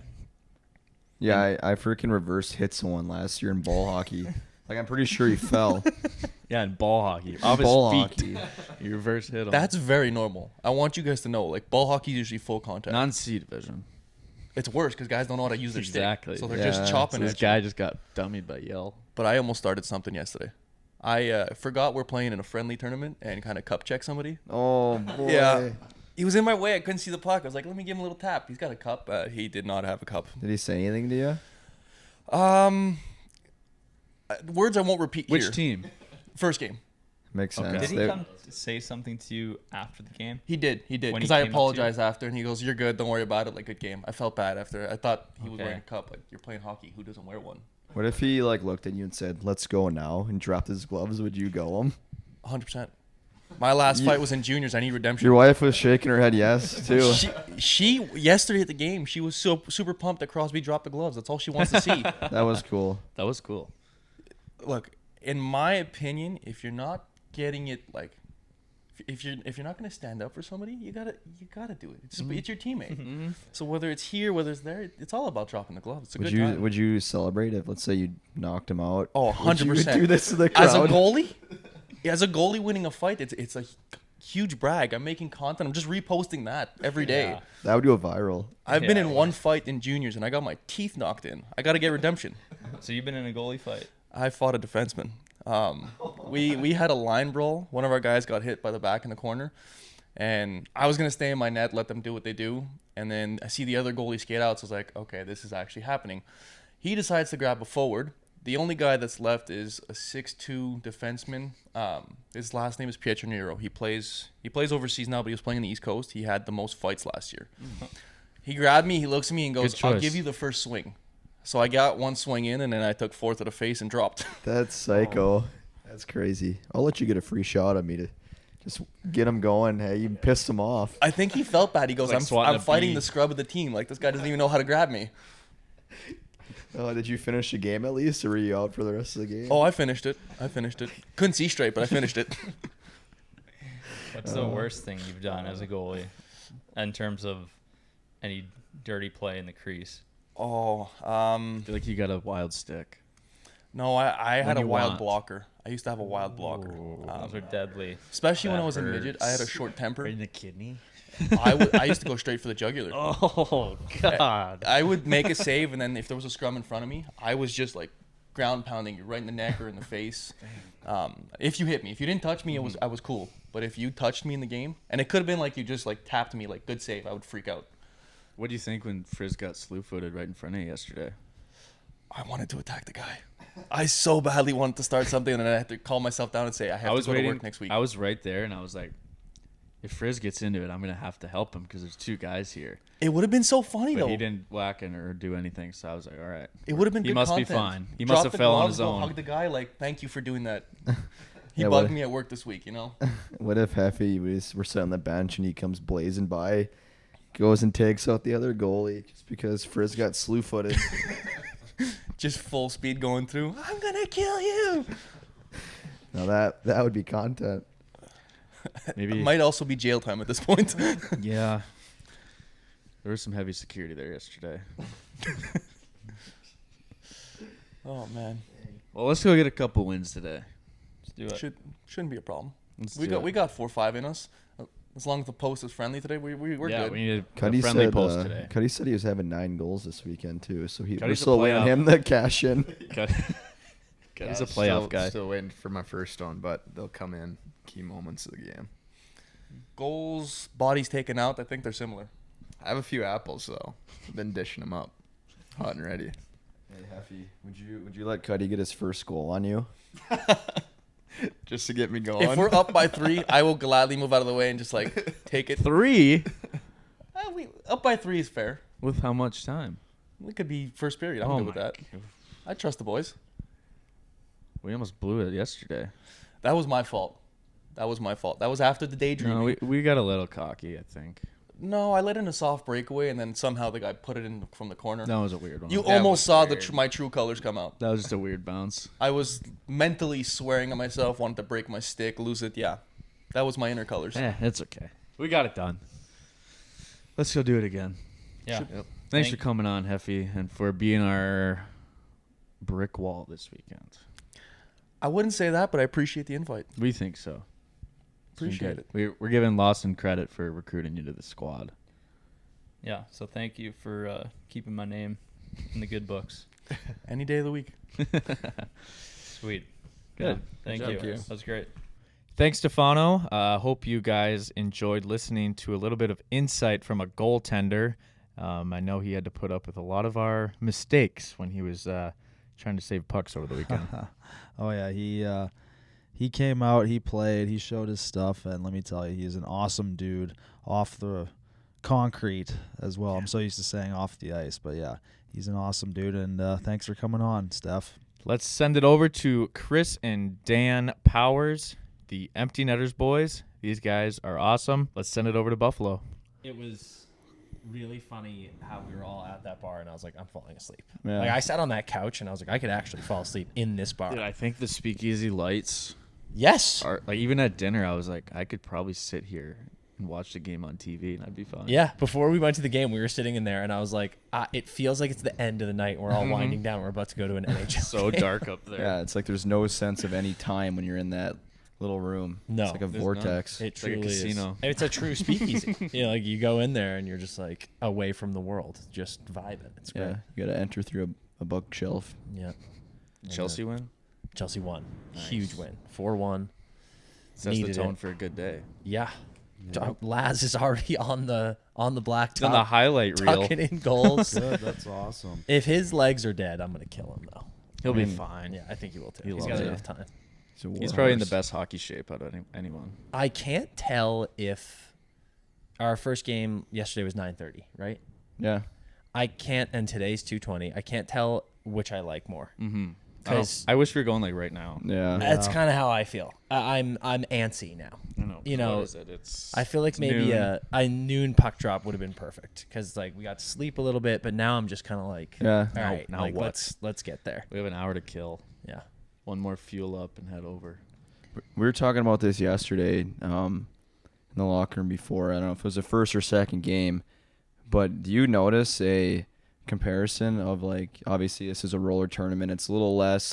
Yeah, I freaking reverse hit someone last year in ball hockey. Like, I'm pretty sure he fell. Yeah, in ball hockey. Off Ball his hockey. feet. You reverse hit him. That's very normal. I want you guys to know, like, ball hockey is usually full contact. non-C division. It's worse because guys don't know how to use their Exactly. stick. So they're Yeah. just chopping So this at you. guy just got dummied by Yell. But I almost started something yesterday. I forgot we're playing in a friendly tournament and kind of cup check somebody. Oh, boy. Yeah. He was in my way. I couldn't see the puck. I was like, let me give him a little tap. He's got a cup. He did not have a cup. Did he say anything to you? Words I won't repeat Which here. team? First game. Makes Okay. sense. Did he They- come to say something to you after the game? He did. When Because he I came up to you? apologized after, and he goes, "You're good. Don't worry about it. Like, good game." I felt bad after. I thought he was Okay. wearing a cup. Like, you're playing hockey. Who doesn't wear one? What if he, like, looked at you and said, let's go now, and dropped his gloves? Would you go him? 100%. My last fight was in juniors. I need redemption. Your wife was shaking her head yes, too. She yesterday at the game, she was so super pumped that Crosby dropped the gloves. That's all she wants to see. That was cool. That was cool. Look, in my opinion, if you're not getting it, like, if you're not gonna stand up for somebody, you gotta do it. It's your teammate. So whether it's here, whether it's there, it's all about dropping the gloves. It's a Would good you time. would you celebrate if, let's say, you knocked him out? Oh, Would you 100%. do this to the crowd? As a goalie, winning a fight, it's a huge brag. I'm making content. I'm just reposting that every day. Yeah. That would go viral. I've been Yeah. in one fight in juniors, and I got my teeth knocked in. I got to get redemption. So you've been in a goalie fight. I fought a defenseman. We had a line brawl. One of our guys got hit by the back in the corner, and I was gonna stay in my net, let them do what they do. And then I see the other goalie skate out, so I was like, okay, this is actually happening. He decides to grab a forward. The only guy that's left is a 6'2" defenseman. His last name is Pietro Nero. He plays overseas now, but he was playing on the East Coast. He had the most fights last year. He grabbed me. He looks at me and goes, Good "I'll choice. give you the first swing." So I got one swing in, and then I took four to the face and dropped. That's psycho. That's crazy. I'll let you get a free shot of me to just get him going. Hey, you pissed him off. I think he felt bad. He goes, Like swatting I'm a fighting bee. the scrub of the team. Like, this guy doesn't even know how to grab me. Oh, did you finish the game at least, or were you out for the rest of the game? Oh, I finished it. Couldn't see straight, but I finished it. What's the worst thing you've done as a goalie in terms of any dirty play in the crease? Oh, I feel like you got a wild stick. no, I had a you wild want. blocker. I used to have a wild blocker. Those are deadly. Especially when That I was a midget. I had a hurts. short temper. In the kidney? I used to go straight for the jugular. Oh, God. I would make a save, and then if there was a scrum in front of me, I was just like ground pounding you right in the neck or in the face. If you hit me, if you didn't touch me, I was cool. But if you touched me in the game, and it could have been like you just like tapped me, like good save, I would freak out. What do you think when Frizz got slew-footed right in front of you yesterday? I wanted to attack the guy. I so badly wanted to start something, and then I had to calm myself down and say I have to go to work next week. I was right there, and I was like, if Frizz gets into it, I'm going to have to help him because there's two guys here. It would have been so funny But though. he didn't whack it or do anything, so I was like, all right. It would have been. He good must be content. fine. He Drop must have the fell on gloves, his go own. Hug the guy. Like, thank you for doing that. He Yeah, bugged what- me at work this week. You know. What if Heffy, we're sitting on the bench and he comes blazing by, goes and takes out the other goalie just because Frizz got slew-footed? Just full speed going through. I'm gonna kill you. Now that would be content. Maybe. Might also be jail time at this point. Yeah. There was some heavy security there yesterday. Oh man, Well, let's go get a couple wins today. Let's do it. shouldn't be a problem. Let's We do got it. we got 4-5 in us. As long as the post is friendly today, we're yeah, good. we needed a Cuddy friendly said, post today. Cuddy said he was having 9 goals this weekend too, so we're Cuddy's a still waiting on playoff. him to cash in. He's a playoff guy. Still waiting for my first one, but they'll come in key moments of the game. Goals, bodies taken out. I think they're similar. I have a few apples though. I've been dishing them up, hot and ready. Hey Heffy, would you let Cuddy get his first goal on you? Just to get me going. If we're up by 3, I will gladly move out of the way and just take it. 3 Up by 3 is fair. with how much time? It could be first period. I'm Oh good with my that. I trust the boys. We almost blew it yesterday. That was my fault. That was after the daydreaming. No, we got a little cocky, I think. No, I let in a soft breakaway, and then somehow the guy put it in from the corner. That was a weird one. You That almost was saw weird. my true colors come out. That was just a weird bounce. I was mentally swearing at myself, wanted to break my stick, lose it. Yeah, that was my inner colors. It's okay. We got it done. Let's go do it again. Yeah. Thanks for coming on, Heffy, and for being our brick wall this weekend. I wouldn't say that, but I appreciate the invite. We think so. It's been Appreciate good. it. We're giving Lawson credit for recruiting you to the squad. Yeah. So thank you for keeping my name in the good books. Any day of the week. Sweet. Good. Thank Good you. job. That was great. Thanks, Stefano. Hope you guys enjoyed listening to a little bit of insight from a goaltender. I know he had to put up with a lot of our mistakes when he was trying to save pucks over the weekend. Oh yeah, he came out, he played, he showed his stuff, and let me tell you, he's an awesome dude off the concrete as well. I'm so used to saying off the ice, but yeah, he's an awesome dude, and thanks for coming on, Steph. Let's send it over to Chris and Dan Powers, the Empty Netters boys. These guys are awesome. Let's send it over to Buffalo. It was really funny how we were all at that bar, and I was like, I'm falling asleep. Yeah. Like, I sat on that couch, and I was like, I could actually fall asleep in this bar. Dude, I think the speakeasy lights Yes. are like, even at dinner, I was like, I could probably sit here and watch the game on TV, and I'd be fine. Yeah. Before we went to the game, we were sitting in there, and I was like, it feels like it's the end of the night. We're all winding down. We're about to go to an NHL So game. dark up there. Yeah, it's like there's no sense of any time when you're in that little room. No, It's like a there's vortex. It It's like a truly is. casino. And it's a true speakeasy. Like you go in there, and you're just like away from the world, just vibing. It's great. Yeah, you got to enter through a bookshelf. Yeah. Chelsea win? Chelsea won. Nice. Huge win. 4-1. Sets the Needed tone it. for a good day. Yeah. Laz is already on the blacktop. It's on the highlight reel. tucking in goals. Good, that's awesome. If his legs are dead, I'm gonna kill him though. He'll I be mean, fine. Yeah, I think he will too. He He's loves got it. enough time. It's a He's war probably in the horse. best hockey shape out of anyone. I can't tell if our first game yesterday was 9:30, right? Yeah. I can't, and today's 2:20. I can't tell which I like more. Mm-hmm. 'Cause- I wish we were going like right now. Yeah. That's kind of how I feel. I'm antsy now. I know. You know, what is it? It's. I feel like it's maybe noon. a noon puck drop would have been perfect because like we got to sleep a little bit, but now I'm just kind of like, Yeah. all right, now like, what? let's get there. We have an hour to kill. Yeah. One more fuel up and head over. We were talking about this yesterday in the locker room before. I don't know if it was the first or second game, but do you notice a comparison of like, obviously this is a roller tournament. It's a little less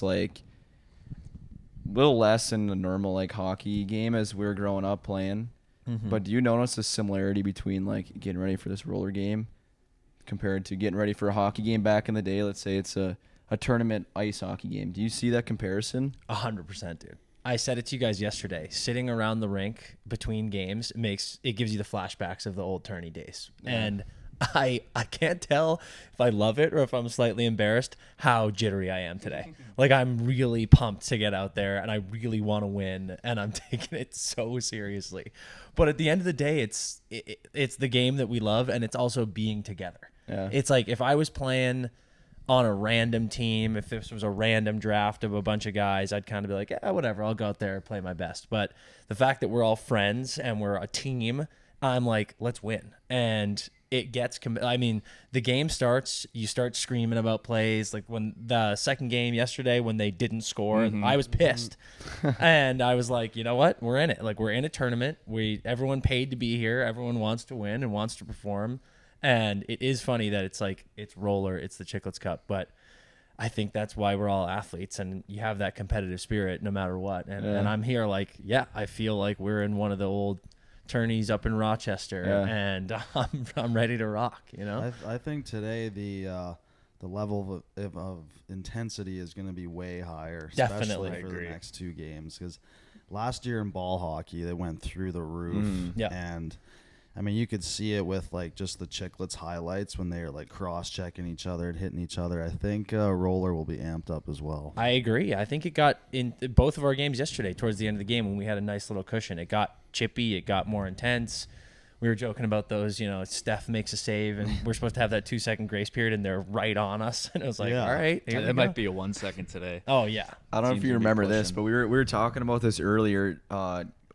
than the normal like hockey game as we were growing up playing. But do you notice the similarity between like getting ready for this roller game compared to getting ready for a hockey game back in the day? Let's say it's a tournament ice hockey game. Do you see that comparison? 100%, dude. I said it to you guys yesterday. Sitting around the rink between games gives you the flashbacks of the old tourney days. Yeah. And I can't tell if I love it or if I'm slightly embarrassed how jittery I am today. Like I'm really pumped to get out there and I really want to win and I'm taking it so seriously. But at the end of the day, it's the game that we love and it's also being together. Yeah. It's like if I was playing on a random team, if this was a random draft of a bunch of guys, I'd kind of be like, yeah, whatever, I'll go out there and play my best. But the fact that we're all friends and we're a team, I'm like, let's win. And it gets, the game starts, you start screaming about plays. Like when the second game yesterday, when they didn't score, I was pissed. And I was like, you know what? We're in it. Like we're in a tournament. Everyone paid to be here. Everyone wants to win and wants to perform. And it is funny that it's like, it's roller, it's the Chiclets Cup, but I think that's why we're all athletes and you have that competitive spirit no matter what. And I'm here like, yeah, I feel like we're in one of the old tourneys up in Rochester, Yeah. and I'm ready to rock. You know, I think today the level of intensity is going to be way higher, Definitely. especially I for agree. the next two games. Because last year in ball hockey, they went through the roof, Yeah. and I mean, you could see it with like just the Chiclets highlights when they're like cross-checking each other and hitting each other. I think Roller will be amped up as well. I agree. I think it got in both of our games yesterday towards the end of the game when we had a nice little cushion. It got chippy. It got more intense. We were joking about those, Steph makes a save and we're supposed to have that 2-second grace period and they're right on us. And it was like, Yeah. all right, here we It go. might be a 1 second today. Oh, yeah. I don't know if Teams you will be remember this, pushing. but we were talking about this earlier.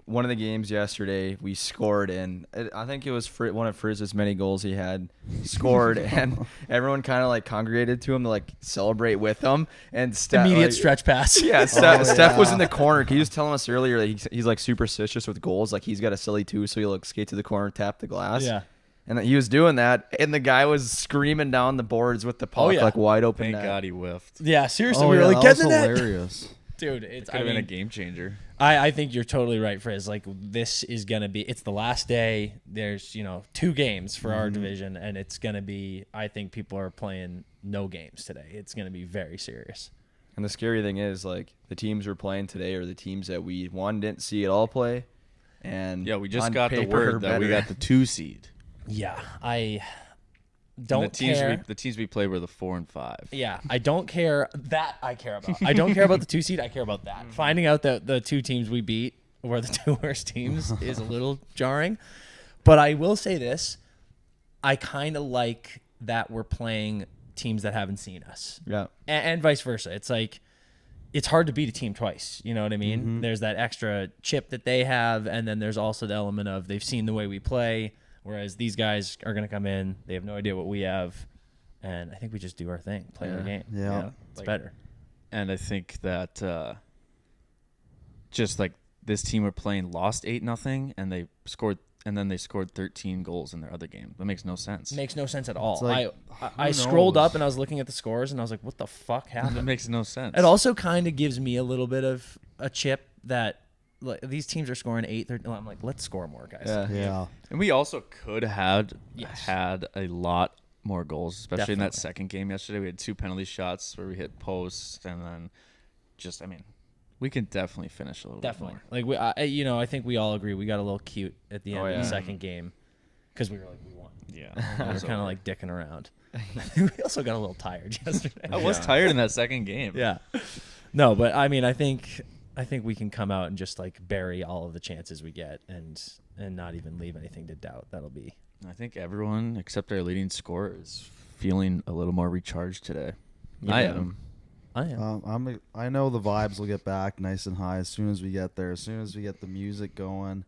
One of the games yesterday, we scored, and I think it was one of Frizz's many goals he had scored, and everyone kind of like congregated to him to like celebrate with him. And Immediate stretch pass. Yeah, Steph was yeah. in the corner. He was telling us earlier that he's like superstitious with goals. Like he's got a silly too, so he'll like skate to the corner, tap the glass. Yeah. And that he was doing that, and the guy was screaming down the boards with the puck yeah. like wide open. Thank net. God he whiffed. Yeah, seriously. Oh, we were yeah, like, that get in was the net. hilarious. Dude, it's, Could have been a game changer. I think you're totally right, Frizz. Like, this is going to be, it's the last day. There's, 2 games for our division, and it's going to be, I think people are playing no games today. It's going to be very serious. And the scary thing is, like, the teams we're playing today are the teams that we, one, didn't see at all play. And Yeah, we just on got the paper are word that we better. got the 2 seed. Yeah, I And don't the teams care. the teams we played were the 4 and 5. Yeah, I don't care. That I care about. I don't care about the 2 seed. I care about that. Finding out that the 2 teams we beat were the 2 worst teams is a little jarring. But I will say this. I kind of like that we're playing teams that haven't seen us. Yeah. And vice versa. It's like, it's hard to beat a team twice. You know what I mean? There's that extra chip that they have, and then there's also the element of they've seen the way we play, whereas these guys are going to come in, they have no idea what we have, and I think we just do our thing, play our game. Yeah. It's Like- better. And I think that just like this team we're playing lost 8-0 and they scored 13 goals in their other game. That makes no sense. Makes no sense at all. It's like, I who scrolled knows? up and I was looking at the scores, and I was like, what the fuck That happened? makes no sense. It also kind of gives me a little bit of a chip that like, these teams are scoring 8, 13. I'm like, let's score more, guys. Yeah. Yeah. And we also could have Yes. had a lot more goals, especially in that Definitely. second game yesterday. We had 2 penalty shots where we hit posts, and then we can definitely finish a little Definitely. bit more. Like I think we all agree we got a little cute at the end Oh, of yeah. the second game because we were like, we won. Yeah. We were kind of like dicking around. We also got a little tired yesterday. I was tired in that second game. Yeah. No, but I mean, I think we can come out and just like bury all of the chances we get and not even leave anything to doubt. That'll be. I think everyone except our leading scorer is feeling a little more recharged today. I am. I am. I know the vibes will get back nice and high as soon as we get there, as soon as we get the music going,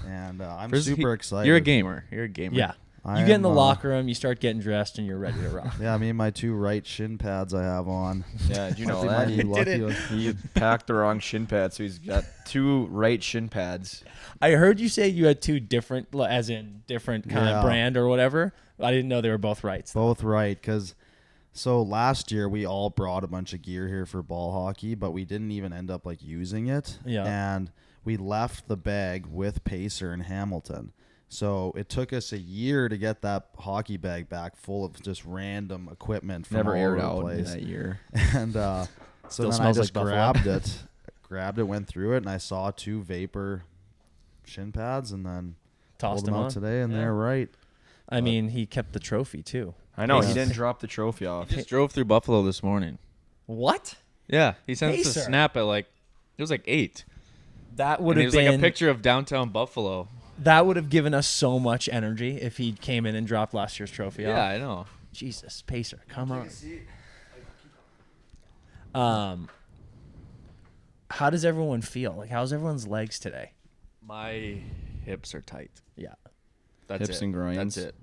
and I'm First, super excited. You're a gamer. You're a gamer. Yeah. I You get in the am, locker room, you start getting dressed, and you're ready to rock. Yeah, me and my 2 right shin pads I have on. Yeah, did you I know think that? might be lucky one. He packed the wrong shin pads, so he's got 2 right shin pads. I heard you say you had 2 different, as in different kind Yeah. of brand or whatever. I didn't know they were both rights. Both right, because so last year we all brought a bunch of gear here for ball hockey, but we didn't even end up like using it. Yeah. And we left the bag with Pacer in Hamilton. So it took us a year to get that hockey bag back full of just random equipment from Never all aired over the out in place. that year. And so Still then I smells just like Buffalo. grabbed it, went through it, and I saw 2 vapor shin pads, and then Tossed pulled them them out on. today, and Yeah. they're right. I mean, he kept the trophy too. I know, Yeah. he didn't drop the trophy off. Just drove through Buffalo this morning. What? Yeah. He sent us a Pacer. snap at it was like 8. That would And it have was been like a picture of downtown Buffalo. That would have given us so much energy if he came in and dropped last year's trophy Yeah, off. I know. Jesus, Pacer, come on. How does everyone feel? Like, how's everyone's legs today? My hips are tight. Yeah. That's Hips it. and groins. That's it.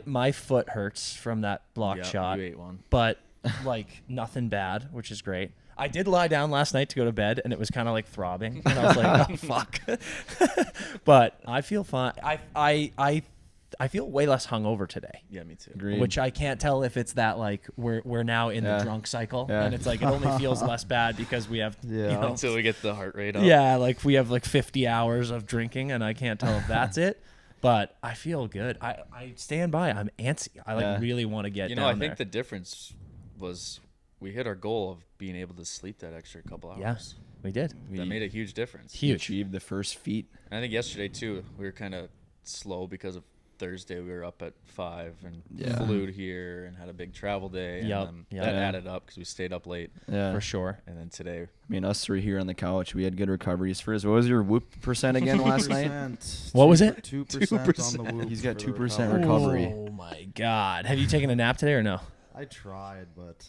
My foot hurts from that block Yeah, shot, You ate one. but like nothing bad, which is great. I did lie down last night to go to bed, and it was kind of like throbbing, and I was like, "Oh fuck!" But I feel fine. I I feel way less hungover today. Yeah, me too. Agreed. Which I can't tell if it's that like we're now in the drunk cycle, and it's like it only feels less bad because we have Until we get the heart rate up. yeah, like we have like 50 hours of drinking, and I can't tell if that's it. But I feel good. I stand by. I'm antsy. I really want to get down I there. think the difference was we hit our goal of being able to sleep that extra couple hours. Yes, we did. That made a huge difference. You achieved the first feat. And I think yesterday too, we were kind of slow because of Thursday. We were up at 5 and flew here and had a big travel day. And that added up because we stayed up late. Yeah, for sure. And then today, I mean, us three here on the couch, we had good recoveries. What was your whoop percent again last night? What was it? 2% on the whoop. He's got for the 2% recovery. Oh my God! Have you taken a nap today or no? I tried, but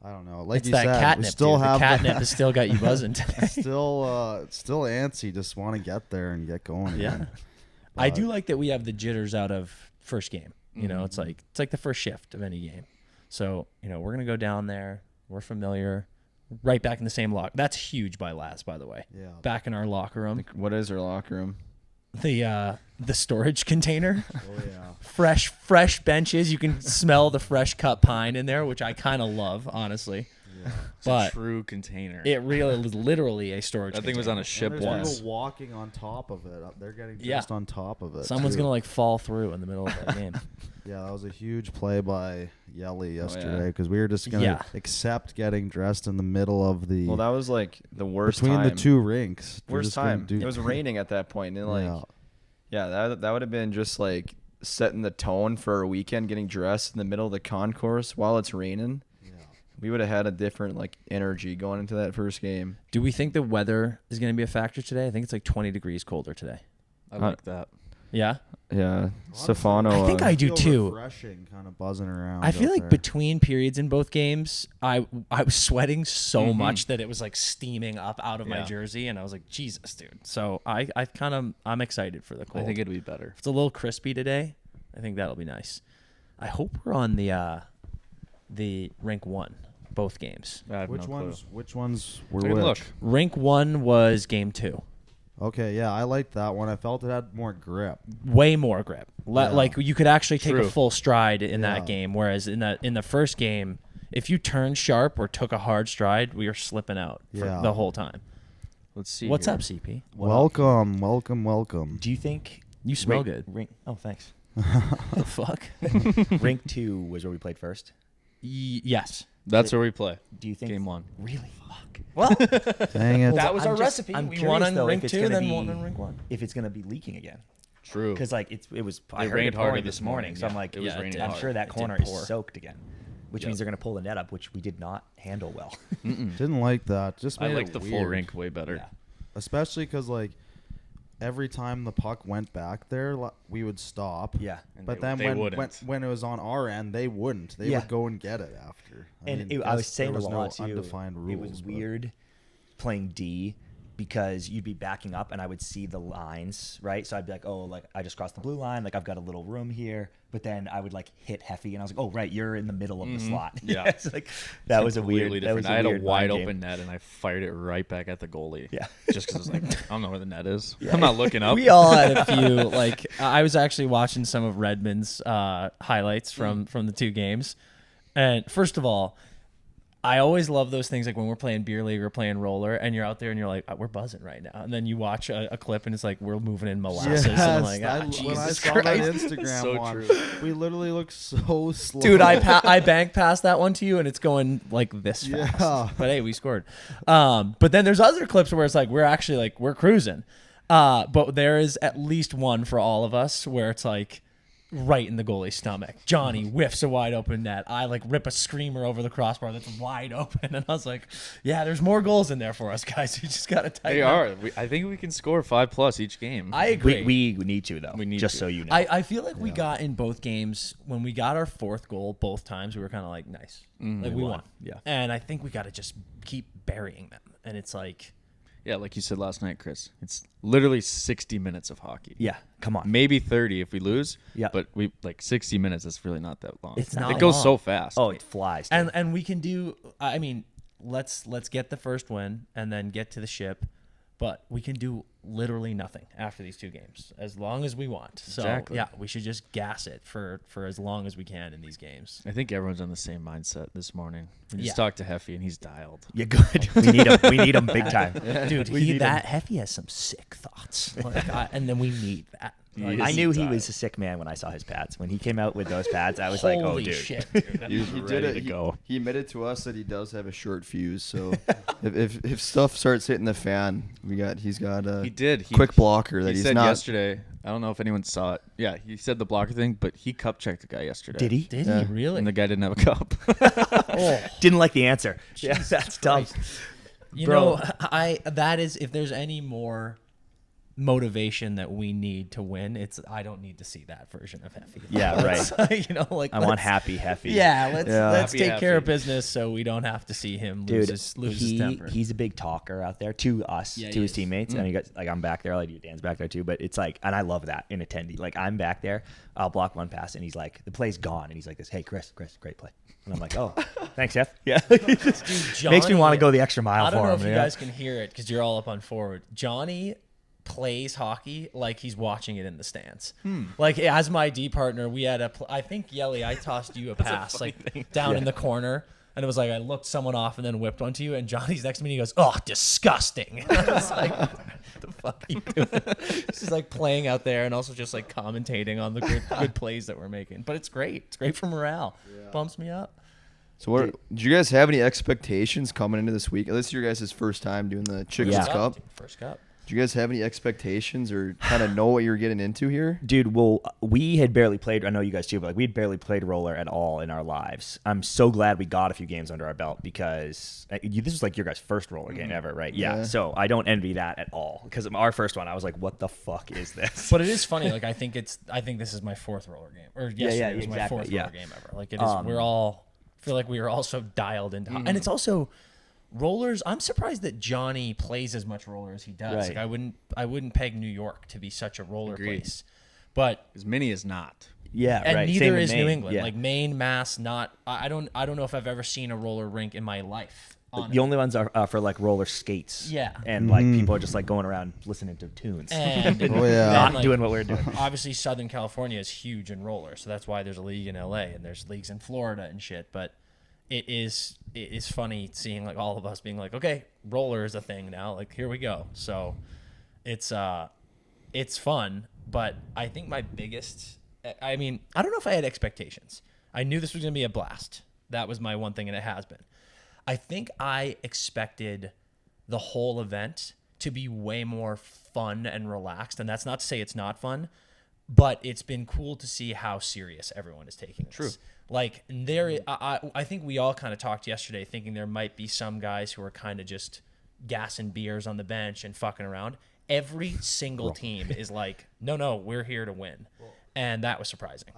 I don't know. Like It's you that said, catnip. we still dude. have The catnip has still got you buzzing today. still antsy. Just want to get there and get going. Yeah. again. I do like that we have the jitters out of first game. You know, it's like the first shift of any game. So, we're gonna go down there. We're familiar. Right back in the same locker. That's huge by Laz, by the way. Yeah. Back in our locker room. What is our locker room? The storage container. Oh yeah. Fresh benches. You can smell the fresh cut pine in there, which I kind of love, honestly. Yeah. it's But a true container. it really was literally a storage That thing was on a container. ship And there's once. people walking on top of it. They're getting Yeah. just on top of it. Someone's too. going to like fall through in the middle of that game. Yeah, that was a huge play by Yelly yeah. yesterday because we were just gonna accept getting dressed in the middle of the Well, that was like the worst between time. the two rinks. We're Worst just gonna time. do- It was raining at that point, and like, that would have been just like setting the tone for a weekend, getting dressed in the middle of the concourse while it's raining. Yeah. We would have had a different like energy going into that first game. Do we think the weather is going to be a factor today? I think it's like 20 degrees colder today. I like that. Yeah? Yeah, Stefano. I think I do feel too. Refreshing, kind of buzzing around. I feel out like there. between periods in both games, I was sweating so much that it was like steaming up out of my Yeah. jersey, and I was like, Jesus, dude. So I'm excited for the cold. I think it'll be better. If it's a little crispy today, I think that'll be nice. I hope we're on the rink 1, both games. I have Which no clue. ones? Which ones were I can which? look. Rink 1 was game 2. Okay, yeah, I liked that one. I felt it had more grip. Way more grip. Yeah. Like you could actually take a True. full stride in Yeah. that game, whereas in the first game, if you turned sharp or took a hard stride, we were slipping out for Yeah. the whole time. Let's see. What's here. up, CP? Welcome, welcome, welcome. Do you think You smell Rink- good. Rink, oh, thanks. The fuck? Rink 2 was where we played first. Yes. That's where we play. Do you think Game 1. Really? Fuck. Well, Dang it. Well, was I'm our just- recipe. I'm We curious, won on though, rink if it's 2, gonna then be- won on rink 1. If it's gonna be leaking again, True. because like it was. I heard rained it harder pouring this this morning, morning, so I'm yeah. like, It was Yeah, it raining did. I'm hard. sure that It did corner pour. is soaked again, which Yep. means they're gonna pull the net up, which we did not handle well. Didn't like that. Just I made like it the full weird. rink way better. Yeah. Especially because like every time the puck went back there, we would stop. Yeah. And But they- then they when wouldn't. it was on our end, they wouldn't. They Yeah. would go and get it after. And mean, it, I was guess saying there a was lot no too. undefined rules. It was but- weird playing D because you'd be backing up and I would see the lines, right? So I'd be like, oh, like I just crossed the blue line, like I've got a little room here. But then I would like hit Heffy and I was like, oh, right, you're in the middle of the slot. Yeah. It's like that was a Completely weird. That different. was I had a weird wide mind open game. net and I fired it right back at the goalie. Yeah. Just because I was like, I don't know where the net is. I'm not looking up. We all had a few. Like I was actually watching some of Redmond's highlights from the 2 games, and first of all, I always love those things like when we're playing beer league or playing roller, and you're out there and you're like, we're buzzing right now, and then you watch a clip and it's like we're moving in molasses, and I'm like, when I Jesus saw Christ. that Instagram So one, true. we literally look so slow. Dude, I bank past that one to you, and it's going like this fast. Yeah. But hey, we scored. But then there's other clips where it's like we're actually like we're cruising. But there is at least one for all of us where it's like right in the goalie's stomach. Johnny whiffs a wide open net. I like rip a screamer over the crossbar that's wide open, and I was like, yeah, there's more goals in there for us guys. You just gotta tighten They up. are. I think we can score 5+ each game. I agree. We need to though. We need just to. so you know. I feel like we got in both games when we got our 4th goal both times we were kind of like nice, like we won. Yeah. And I think we got to just keep burying them, and it's like Yeah, like you said last night, Chris. It's literally 60 minutes of hockey. Yeah, come on. Maybe 30 if we lose. Yeah. But we like 60 minutes. That's really not that long. It's not It goes long. so fast. Oh, it flies. dude. and we can do. I mean, let's get the first win and then get to the ship, but we can do literally nothing after these 2 games, as long as we want. So Exactly. yeah, we should just gas it for as long as we can in these games. I think everyone's on the same mindset this morning. We just Yeah. talked to Heffy, and he's dialed. Yeah, good. We need him. We need him big time. Dude, Hefty has some sick thoughts, and then we need that. Like, I knew he was a sick man when I saw his pads. When he came out with those pads, I was like, "Oh, holy dude." shit, dude. He was He ready did to it. go. He admitted to us that he does have a short fuse. So if stuff starts hitting the fan, he's got a He did. He, quick blocker that he he's said not. yesterday. I don't know if anyone saw it. Yeah, he said the blocker thing, but he cup checked the guy yesterday. Did he? Did Yeah. he really? And the guy didn't have a cup. Didn't like the answer. Yeah, that's dumb. You Bro. know, that is, if there's any more motivation that we need to win, it's I don't need to see that version of Heffy. Yeah, right. You know, like I want let's- happy Heffy. Yeah, let's Happy take care of Heffy. business so we don't have to see him Dude, lose his temper. he's a big talker out there to us, Yeah, to he his is. teammates, and he got like I'm back there, like Dan's back there too. But it's like, and I love that in attendee. Like I'm back there, I'll block one pass, and he's like, the play's gone, and he's like, this, hey Chris, great play, and I'm like, oh, thanks, Jeff. Yeah, Dude, makes me want to Johnny- go the extra mile I don't for know him. if you yeah? guys can hear it because you're all up on forward. Johnny plays hockey like he's watching it in the stands. Like as my D partner, we had I think Yelly, I tossed you a pass like down in the corner, and it was like I looked someone off and then whipped one to you, and Johnny's next to me and he goes, "Oh, disgusting!" And I was like, "What the fuck are you doing?" This is like playing out there and also just like commentating on the good plays that we're making. But it's great. It's great for morale. Bumps me up. So do you guys have any expectations coming into this week? This is your guys' first time doing the Chiclets Yeah. Cup. First cup. Do you guys have any expectations or kind of know what you're getting into here? Dude, well, we had barely played. I know you guys too, but like we had barely played roller at all in our lives. I'm so glad we got a few games under our belt because this was like your guys' first roller game ever, right? Yeah. So I don't envy that at all because our first one, I was like, "What the fuck is this?" But it is funny. Like I think this is my 4th roller game, or yesterday was exactly, my 4th yeah. roller game ever. Like it is. I feel like we are all so dialed into, and it's also rollers. I'm surprised that Johnny plays as much roller as he does. Right. Like I wouldn't peg New York to be such a roller Agreed. place, but As many as not. Yeah, and right. neither Same in is New Maine. England. Yeah. Like Maine, Mass, not. I don't know if I've ever seen a roller rink in my life. The only ones are for like roller skates. Yeah. And like people are just like going around listening to tunes. And Oh, yeah. Not like, doing what we're doing. obviously Southern California is huge in roller, so that's why there's a league in LA and there's leagues in Florida and shit. But it is funny seeing like all of us being like, okay, roller is a thing now. Like here we go. So it's fun, but I think my biggest, I mean, I don't know if I had expectations. I knew this was gonna be a blast. That was my one thing, and it has been. I think I expected the whole event to be way more fun and relaxed, and that's not to say it's not fun, but it's been cool to see how serious everyone is taking this. True. Like I think we all kind of talked yesterday thinking there might be some guys who are kind of just gassing beers on the bench and fucking around. Every single team is like, no, we're here to win. And that was surprising.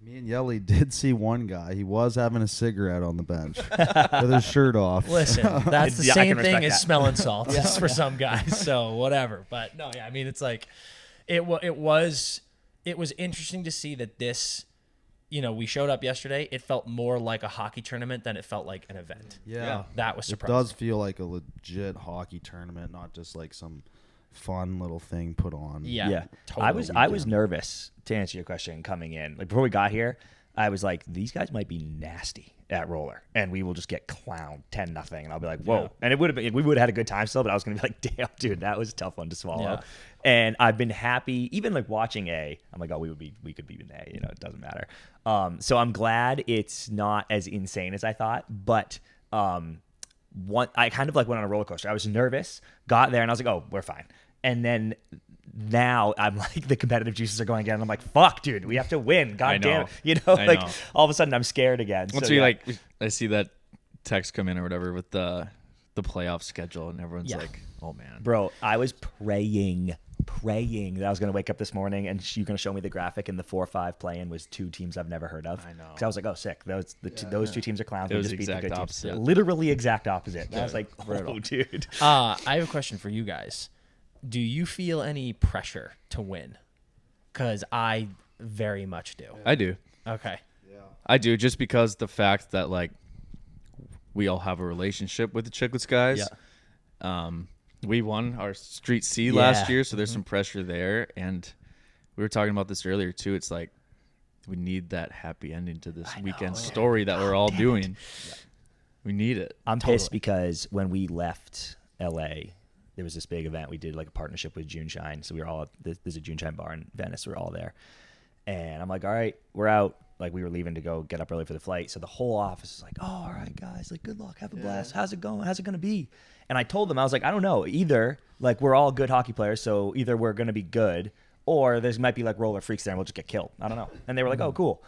Me and Yelly did see one guy. He was having a cigarette on the bench with his shirt off. Listen, that's the Yeah, I same can thing respect as that. smelling salts for some guys. So whatever. But no, yeah, I mean, it's like it was interesting to see that this, we showed up yesterday. It felt more like a hockey tournament than it felt like an event. Yeah. That was It surprising. does feel like a legit hockey tournament, not just like some fun little thing put on. Yeah. I Totally. was nervous to answer your question coming in. Like before we got here, I was like, these guys might be nasty at roller, and we will just get clowned 10-0, and I'll be like, whoa. Yeah. And we would have had a good time still, but I was gonna be like, damn, dude, that was a tough one to swallow. Yeah. And I've been happy, even like watching A. I'm like, oh, we could be in A. It doesn't matter. So I'm glad it's not as insane as I thought, but I kind of like went on a roller coaster. I was nervous, got there, and I was like, oh, we're fine. And then now I'm like, the competitive juices are going again. And I'm like, fuck, dude, we have to win. God damn it. I Like know. all of a sudden I'm scared again. Once So, we yeah. I see that text come in or whatever with the playoff schedule, and everyone's Yeah. like, oh man. Bro, I was praying that I was going to wake up this morning and you're going to show me the graphic, and the 4-5 play-in was 2 teams I've never heard of. I know. Because I was like, oh, sick. Those 2 teams are clowns. It We was just beat the exact good opposite. teams. Literally exact opposite. And I was like, oh, dude. I have a question for you guys. Do you feel any pressure to win? Because I very much do. I do. Okay. I do, just because the fact that like we all have a relationship with the Chiclets guys. Yeah. we won our Street C last Yeah. year, so there's some pressure there. And we were talking about this earlier too. It's like we need that happy ending to this weekend story that we're all doing. We need it. I'm pissed because when we left LA, there was this big event. We did like a partnership with June Shine. So we were all there's a June Shine bar in Venice. We're all there. And I'm like, all right, we're out. Like we were leaving to go get up early for the flight. So the whole office is like, oh, all right, guys, like good luck, have a blast. How's it going? How's it gonna be? And I told them, I was like, I don't know. Either like we're all good hockey players, so either we're gonna be good, or there's might be like roller freaks there and we'll just get killed. I don't know. And they were like, oh, cool.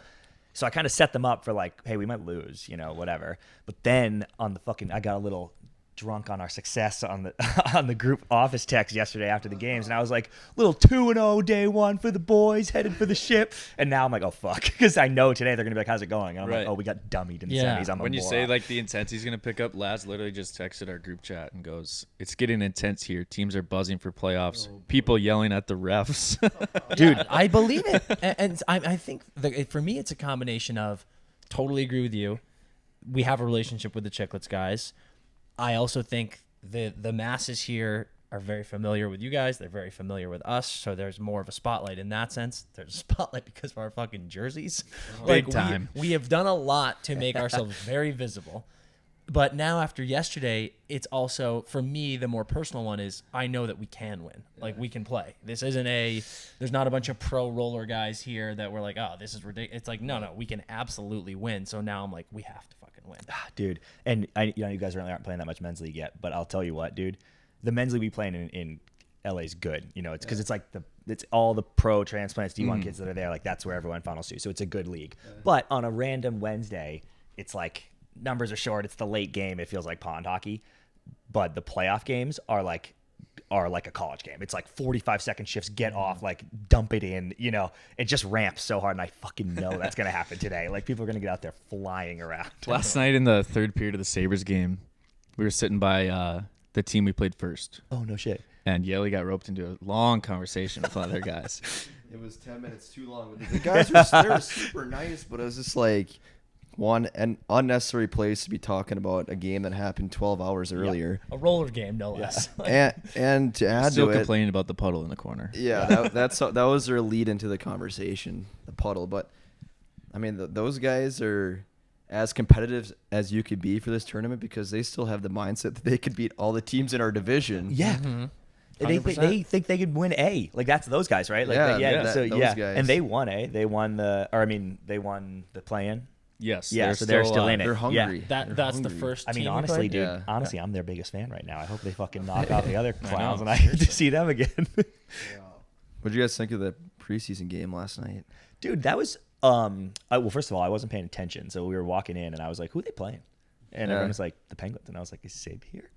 So I kind of set them up for like, hey, we might lose, whatever. But then on the I got a little drunk on our success on the group office text yesterday after the games, and I was like, little 2-0 day one for the boys, headed for the ship. And now I'm like, oh fuck, because I know today they're gonna be like, how's it going? And I'm like, oh, we got dummied in the semis. I'm when you say like the intensity's gonna pick up, Laz literally just texted our group chat and goes, "It's getting intense here. Teams are buzzing for playoffs. People yelling at the refs." Dude, I believe it. And I think for me, it's a combination of totally agree with you. We have a relationship with the Chiclets guys. I also think the masses here are very familiar with you guys. They're very familiar with us. So there's more of a spotlight in that sense. There's a spotlight because of our fucking jerseys. Big time. We have done a lot to make ourselves very visible. But now after yesterday, it's also, for me, the more personal one is I know that we can win. Like, we can play. This isn't there's not a bunch of pro roller guys here that we're like, oh, this is ridiculous. It's like, no, we can absolutely win. So now I'm like, we have to fucking win. Dude, and you guys really aren't playing that much men's league yet, but I'll tell you what, dude, the men's league we play in LA is good. It's because it's like it's all the pro transplants, D1 kids that are there. Like, that's where everyone funnels to. So it's a good league. But on a random Wednesday, it's like, numbers are short. It's the late game. It feels like pond hockey, but the playoff games are like a college game. It's like 45-second shifts. Get off, like dump it in. It just ramps so hard, and I fucking know that's gonna happen today. Like people are gonna get out there flying around. Last night in the third period of the Sabres game, we were sitting by the team we played first, Oh no shit. and Yelly got roped into a long conversation with one of their guys. It was 10 minutes too long. The guys were super nice, but it was just like an unnecessary place to be talking about a game that happened 12 hours earlier. A roller game, no less. And to add Still to it, complaining about the puddle in the corner. yeah, that was their lead into the conversation, the puddle. But I mean, those guys are as competitive as you could be for this tournament because they still have the mindset that they could beat all the teams in our division. Yeah. They think they could win A. Like that's those guys, right? Like those guys. And they won A. They won they won the play-in. Yes. Yeah, so they're still in it. They're hungry. That's the first I mean, team honestly, played? dude. Honestly, I'm their biggest fan right now. I hope they fucking knock off the other clowns, and I get to see them again. What did you guys think of the preseason game last night? Dude, that was well, first of all, I wasn't paying attention, so we were walking in, and I was like, "Who are they playing?" And everyone was like, "The Penguins," and I was like, "Is Sab here?"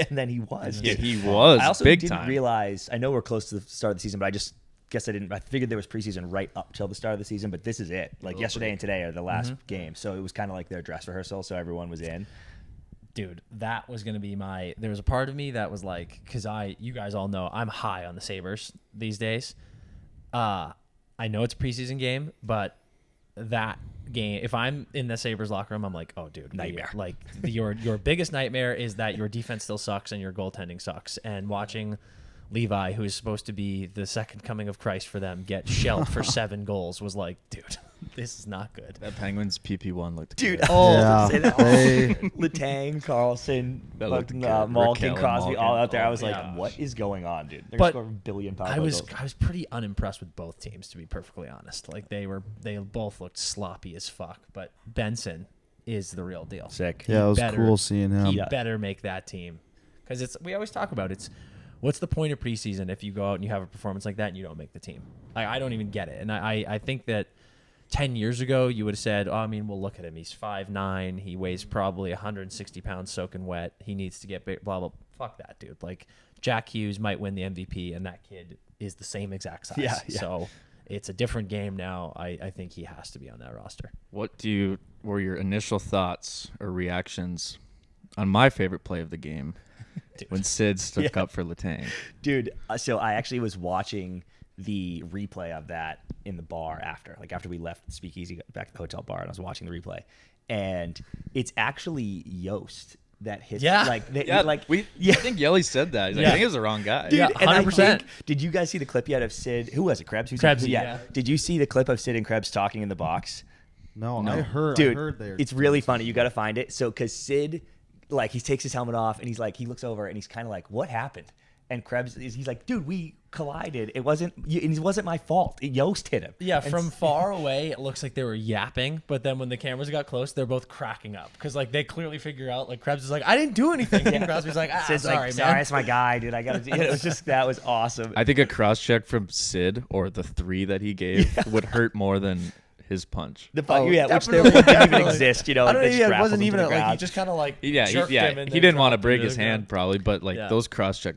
And then he was. Yeah, he was. I also big didn't time. realize. I know we're close to the start of the season, but I just guess I didn't. I figured there was preseason right up till the start of the season, but this is it. Like yesterday and today are the last game, so it was kind of like their dress rehearsal, so everyone was in. Dude, that was going to be there was a part of me that was like, because you guys all know I'm high on the Sabres these days. I know it's a preseason game, but that game, if I'm in the Sabres locker room, I'm like, oh, dude, nightmare. Like your biggest nightmare is that your defense still sucks and your goaltending sucks. And watching Levi, who is supposed to be the second coming of Christ for them, get shelled for 7 goals was like, dude, this is not good. That Penguins PP1 looked Dude, good. Letang, Carlson, That looked good. Malkin, Raquel and Crosby, all Malkin. out there. I was Oh, like, yeah. what is going on, dude? They're But scoring a billion power I was goals. pretty unimpressed with both teams, to be perfectly honest. Like they both looked sloppy as fuck. But Benson is the real deal. Sick. Yeah, it was better- cool seeing him. He better make that team, because we always talk about what's the point of preseason if you go out and you have a performance like that and you don't make the team? I don't even get it. And I think that 10 years ago you would have said, oh, I mean, well, look at him. He's 5'9". He weighs probably 160 pounds soaking wet. He needs to get big, blah, blah. Fuck that, dude. Like, Jack Hughes might win the MVP, and that kid is the same exact size. Yeah. So it's a different game now. I think he has to be on that roster. What were your initial thoughts or reactions on my favorite play of the game when Sid stuck up for Letang? Dude, so I actually was watching the replay of that in the bar after we left the speakeasy, back to the hotel bar, and I was watching the replay. And it's actually Yost that hits. Yeah. Like, they, Yeah, like I think Yelly said that. He's like, Yeah. I think it was the wrong guy. Dude, Yeah, and I 100%. think, did you guys see the clip yet of Sid? Who was it? Krebs? Krebsy, yeah. Did you see the clip of Sid and Krebs talking in the box? No, No. I heard. Dude, I heard there. it's really funny. You got to find it. So, because Sid, like, he takes his helmet off and he's like, he looks over and he's kind of like, what happened? And Krebs, he's like, dude, we collided. It wasn't my fault. Yost hit him. Yeah, And from far away, it looks like they were yapping, but then when the cameras got close, they're both cracking up because like they clearly figure out. Like Krebs is like, I didn't do anything, and Crosby's like, Sid's sorry, like, man. sorry, that's my guy, dude. I got to do it. It was just, that was awesome. I think a cross check from Sid or the 3 that he gave would hurt more than his punch. The which there definitely. didn't even exist, you know. I don't they know. just Yeah, it grappled wasn't him to even the like he ground. just kind of like Yeah, jerked him and he then didn't want to dropped him break to his the hand ground. probably, but like Yeah. those cross check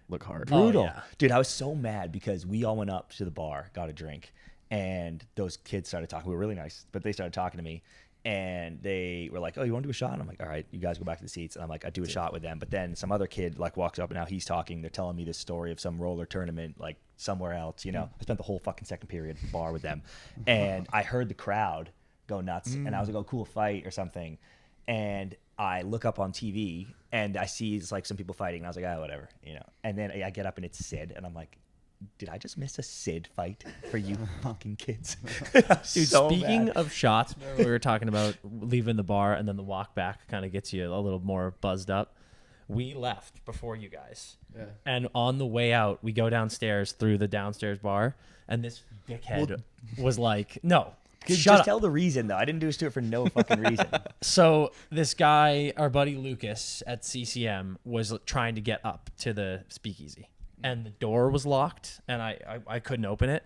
look hard. Brutal. yeah. Dude, I was so mad because we all went up to the bar, got a drink, and those kids started talking. We were really nice, but they started talking to me, and they were like, oh, you want to do a shot? And I'm like, all right, you guys go back to the seats. And I'm like, I do a shot with them. But then some other kid like walks up, and now he's talking. They're telling me this story of some roller tournament like somewhere else, you know. I spent the whole fucking second period at the bar with them, and I heard the crowd go nuts, and I was like, oh, cool fight or something. And I look up on TV and I see it's like some people fighting, and I was like, whatever, you know. And then I get up and it's Sid, and I'm like, did I just miss a Sid fight for you fucking kids? Dude, So speaking mad. of shots, remember we were talking about leaving the bar and then the walk back kind of gets you a little more buzzed up. We left before you guys. Yeah. And on the way out, we go downstairs through the downstairs bar, and this dickhead was like, no. Dude, Shut just up. tell the reason though. I didn't do it for no fucking reason. So this guy, our buddy Lucas at CCM, was trying to get up to the speakeasy, and the door was locked, and I couldn't open it.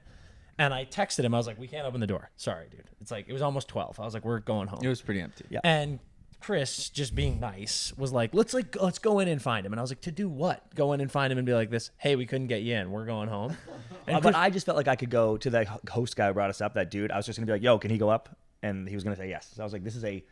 And I texted him. I was like, "We can't open the door. Sorry, dude." It's like it was almost 12. I was like, "We're going home." It was pretty empty. Yeah. And Chris, just being nice, was like, let's go in and find him. And I was like, to do what? Go in and find him and be like this, hey, we couldn't get you in. We're going home. And But I just felt like I could go to the host guy who brought us up, that dude. I was just going to be like, yo, can he go up? And he was going to say yes. So I was like, this is a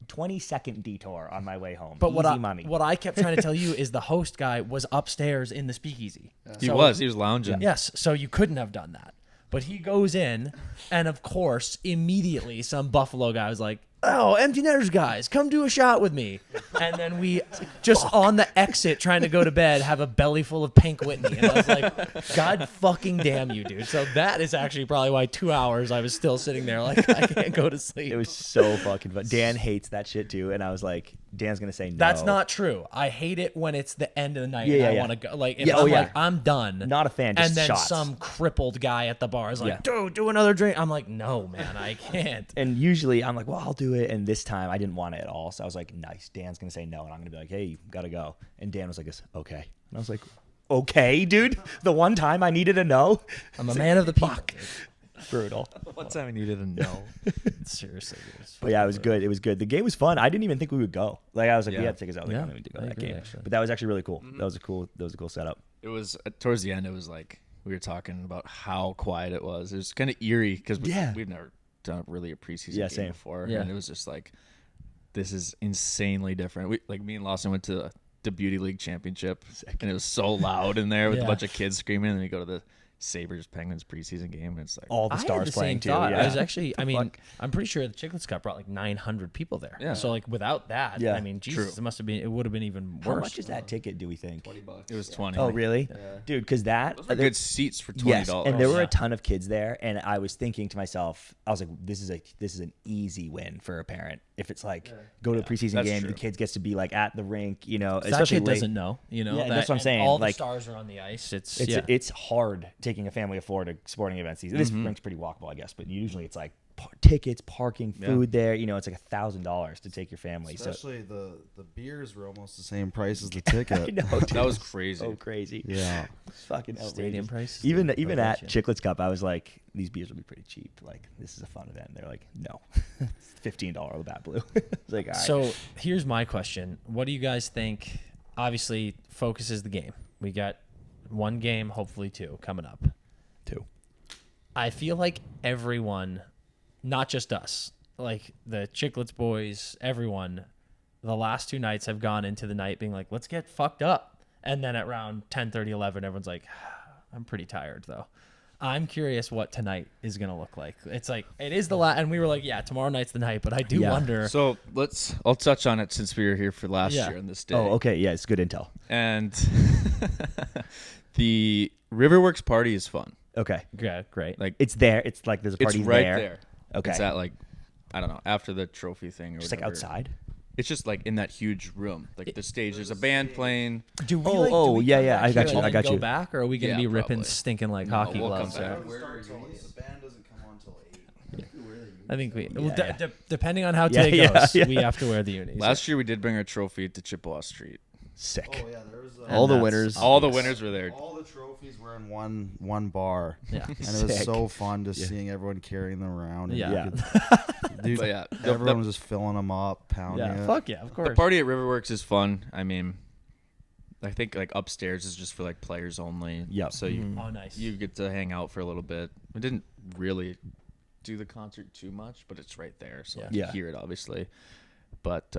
20-second detour on my way home. But Easy money. what I kept trying to tell you is the host guy was upstairs in the speakeasy. He was lounging. Yes, so you couldn't have done that. But he goes in, and of course, immediately some Buffalo guy was like, oh, empty netters guys, come do a shot with me. And then we just on the exit trying to go to bed have a belly full of Pink Whitney. And I was like, God fucking damn you, dude. So that is actually probably why 2 hours I was still sitting there like, I can't go to sleep. It was so fucking fun. Dan hates that shit too. And I was like, Dan's going to say no. That's not true. I hate it when it's the end of the night Yeah, and I yeah, want to go. Like, if Yeah, I'm oh, yeah. like, I'm done. Not a fan, just And then shots. some crippled guy at the bar is like, Yeah. dude, do another drink. I'm like, no, man, I can't. And usually I'm like, well, I'll do it. And this time I didn't want it at all. So I was like, nice. Dan's going to say no. And I'm going to be like, hey, you got to go. And Dan was like, this, okay. And I was like, okay, dude. The one time I needed a no. I'm a man of the people. Brutal. What time I needed to know? Seriously, dude. But yeah, it was good. It was good. The game was fun. I didn't even think we would go. Like I was like, Yeah. we had tickets out. Like, Yeah, I don't need to go I to that agree, game. actually. But that was actually really cool. That was a cool setup. It was towards the end. It was like we were talking about how quiet it was. It was kind of eerie because Yeah. we've never done really a preseason Yeah, game same. before, Yeah. and it was just like this is insanely different. We like me and Lawson went to the Beauty League Championship, and it was so loud in there with a Yeah. bunch of kids screaming. And then we go to the Sabers Penguins preseason game, and it's like All the I had stars the playing same too. thought. Yeah. I was actually, I mean, fuck? I'm pretty sure the Chiclets Cup brought like 900 people there. Yeah. So like without that, Yeah. I mean, Jesus, True. it must have been, it would have been even worse. How much is that ticket? Do we think? it was 20. Oh, really? Dude, because that Those are good seats for $20. yes, and there were Yeah. a ton of kids there, and I was thinking to myself, I was like, this is an easy win for a parent. If it's like go to a preseason that's game, true. the kids gets to be like at the rink, you know, That especially kid late. doesn't know, you know. Yeah, that's what I'm and saying, All the like- stars are on the ice. It's It's hard taking a family afford a sporting event season. This Mm-hmm. rink's pretty walkable, I guess, but usually it's like tickets, parking, food there. You know, it's like $1,000 to take your family. Especially the beers were almost the same price as the So I ticket. know, dude, That was crazy. so crazy. Yeah. It's fucking outrageous. Stadium prices. Even dude. even at Inflation. Chiclets Cup, I was like, these beers will be pretty cheap. Like, this is a fun event. They're like, no, $15 Labatt Blue. It's like, all right. So here's my question: what do you guys think? Obviously, focus is the game. We got one game, hopefully two, coming up. 2. I feel like everyone, not just us, like the Chiclets boys, everyone, the last 2 nights have gone into the night being like, let's get fucked up. And then at around 10:30, 11, everyone's like, I'm pretty tired though. I'm curious what tonight is going to look like. It's like, it is the last, and we were like, yeah, tomorrow night's the night, but I do wonder. So I'll touch on it since we were here for last Yeah. year on this day. Oh, okay. Yeah, it's good intel. And the Riverworks party is fun. Okay. Yeah, great. Like It's there. It's like there's a party it's right there. there. Okay. It's at like, I don't know, after the trophy thing or Just like whatever. outside. It's just like in that huge room, like the stage. There's a band playing. Do we, Oh, yeah, yeah, I got you, and I got go you. back, or are we going to Yeah, be ripping, probably. stinking like No, hockey we'll come gloves? back. The band doesn't come on till 8. I think we, well, Yeah. depending on how Yeah, today yeah, goes, yeah. we have to wear the unis. Last year we did bring our trophy to Chippewa Street. Sick. Oh yeah, there was All the that's winners. All the winners were there. all the trophies were in one bar. Yeah. And it was Sick. so fun just seeing everyone carrying them around. And Yeah. you could- dude, But yeah, everyone was just filling them up, pounding Yeah, it. fuck yeah, of course. The party at Riverworks is fun. I mean, I think like upstairs is just for like players only. Yep. So you Oh, nice. you get to hang out for a little bit. We didn't really do the concert too much, but it's right there, so Yeah. you Yeah. hear it obviously. But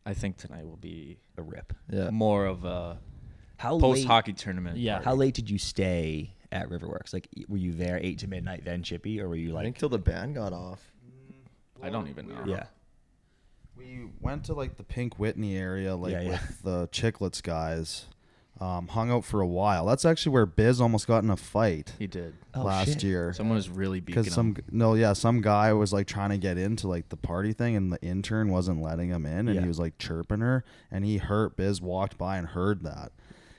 I think tonight will be A rip. Yeah. more of a How post late? hockey tournament. Yeah. party. How late did you stay at Riverworks? Like, were you there 8 to midnight then, Chippy, or were you I like? think till the band got off. I don't even know. Yeah. We went to like the Pink Whitney area, like Yeah, yeah. with the Chiclets guys. Hung out for a while. That's actually where Biz almost got in a fight He did. Oh, last shit. year. Someone was really beaking Because him. some guy was like trying to get into like the party thing, and the intern wasn't letting him in, and Yeah. he was like chirping her, and he hurt Biz. Walked by and heard that,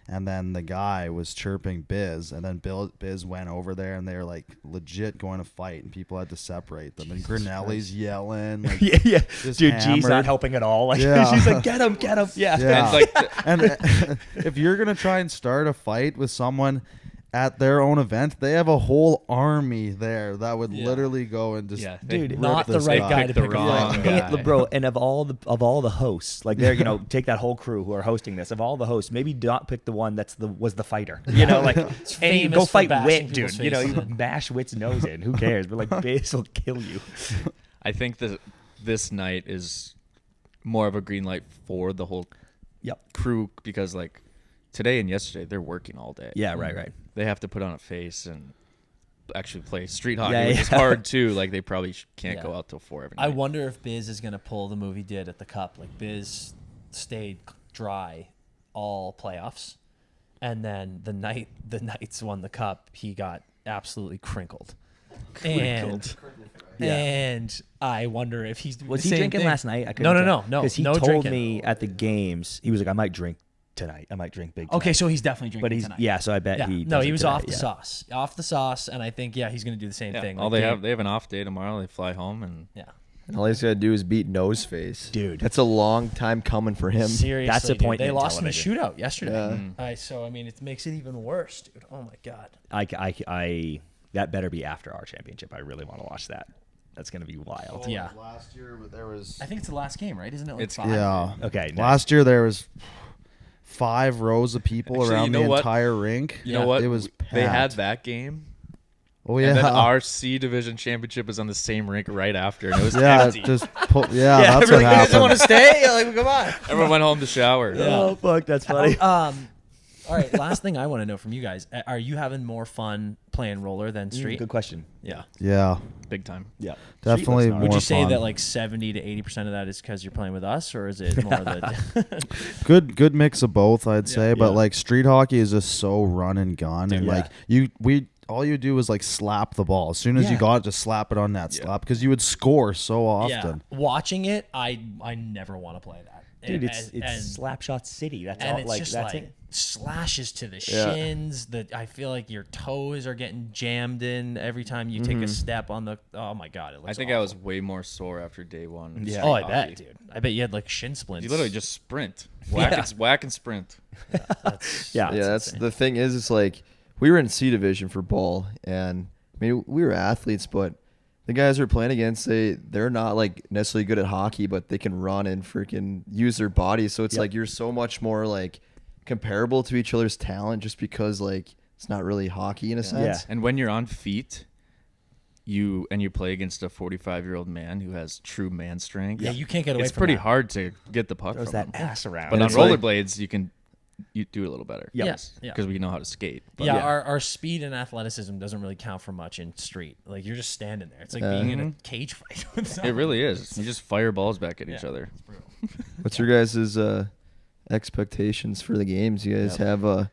and then the guy was chirping Biz, and then Biz went over there, and they were like legit going to fight, and people had to separate them, and Grinelli's yelling, like, Yeah, yeah. just Dude, G's hammered. not helping at all. Like, Yeah. she's like, get him. Yeah. Yeah. And like And if you're gonna try and start a fight with someone at their own event, they have a whole army there that would literally go and just they rip not the this right guy. guy to the pick a wrong fight. guy. And, bro, and of all the hosts, like they're take that whole crew who are hosting this. Of all the hosts, maybe not pick the one was the fighter. You know, like and you famous go for fight bashing Wit, dude. people's You know, faces. you bash Wit's nose in. Who cares? But like, Biz will kill you. I think that this night is more of a green light for the whole Yep. crew because like today and yesterday they're working all day. Yeah. Right. They have to put on a face and actually play street hockey, Yeah, which is yeah. hard too. Like they probably can't Yeah. go out till 4 every I night. wonder if Biz is going to pull the move he did at the Cup. Like, Biz stayed dry all playoffs, and then the Knights won the Cup, he got absolutely crinkled. And I wonder if he's doing Was the he same drinking thing. last night? I No. Because he no told drinking. me at the games, he was like, I might drink tonight. I might drink big. Okay, tonight. so he's definitely drinking but he's tonight. So I bet Yeah. he. No, does he it was today, off the yeah. sauce, and I think he's going to do the same Yeah. thing. All Like, they have an off day tomorrow. They fly home and Yeah. And all he's got to do is beat Noseface. Dude. That's a long time coming for him. Seriously, That's a dude. point They in lost in a television. shootout yesterday. Yeah. So I mean, it makes it even worse, dude. Oh my god. I that better be after our championship. I really want to watch that. That's gonna be wild. Yeah. Last year there was I think it's the last game, right? Isn't it? Like It's- 5? yeah. Okay. Nice. Last year there was 5 rows of people Actually, around you know the what? entire rink. you know what? It was They had packed. that game. Oh yeah. And then our C division championship was on the same rink right after, and it was yeah, empty. that's what happened. stay? Like, come on. Everyone went home to shower. Oh fuck, that's funny. All right. Last thing I want to know from you guys: are you having more fun playing roller than street? Good question. Yeah. Yeah, Big time. Yeah. definitely Street looks more Would you say fun. that like 70 to 80% of that is because you're playing with us, or is it more that? good mix of both, I'd say. But Yeah. like street hockey is just so run and gun, and Yeah. like all you do is like slap the ball. As soon as you Yeah. got it, just slap it on that Yeah. slap because you would score so Yeah. often. Watching it, I never want to play that. Dude, And- it's and- Slapshot City. That's and all. it's Like just that's like it. slashes to the Yeah. shins. That I feel like your toes are getting jammed in every time you take a step on the. Oh my god, it looks. I think awful. I was way more sore after day one. of Yeah. street Oh, I hockey. bet, dude. I bet you had like shin splints. You literally just sprint, whack and sprint. Yeah. Yeah, that's insane. the thing is, it's like we were in C division for ball, and I mean we were athletes, but the guys we're playing against, they're not like necessarily good at hockey, but they can run and freaking use their bodies. So it's Yep. like you're so much more like comparable to each other's talent, just because like it's not really hockey in a sense. Yeah. And when you're on feet, you play against a 45-year-old man who has true man strength. Yeah, you can't get away It's from pretty that. hard to get the puck Throws from that him. ass around. But And on it's like- rollerblades, you can you do it a little better. Yes. Yeah. Because we know how to skate. But Yeah, our speed and athleticism doesn't really count for much in street. Like, you're just standing there. It's like being in a cage fight with it someone. really is. You just fire balls back at each other. It's brutal. What's your guys' expectations for the games? You guys have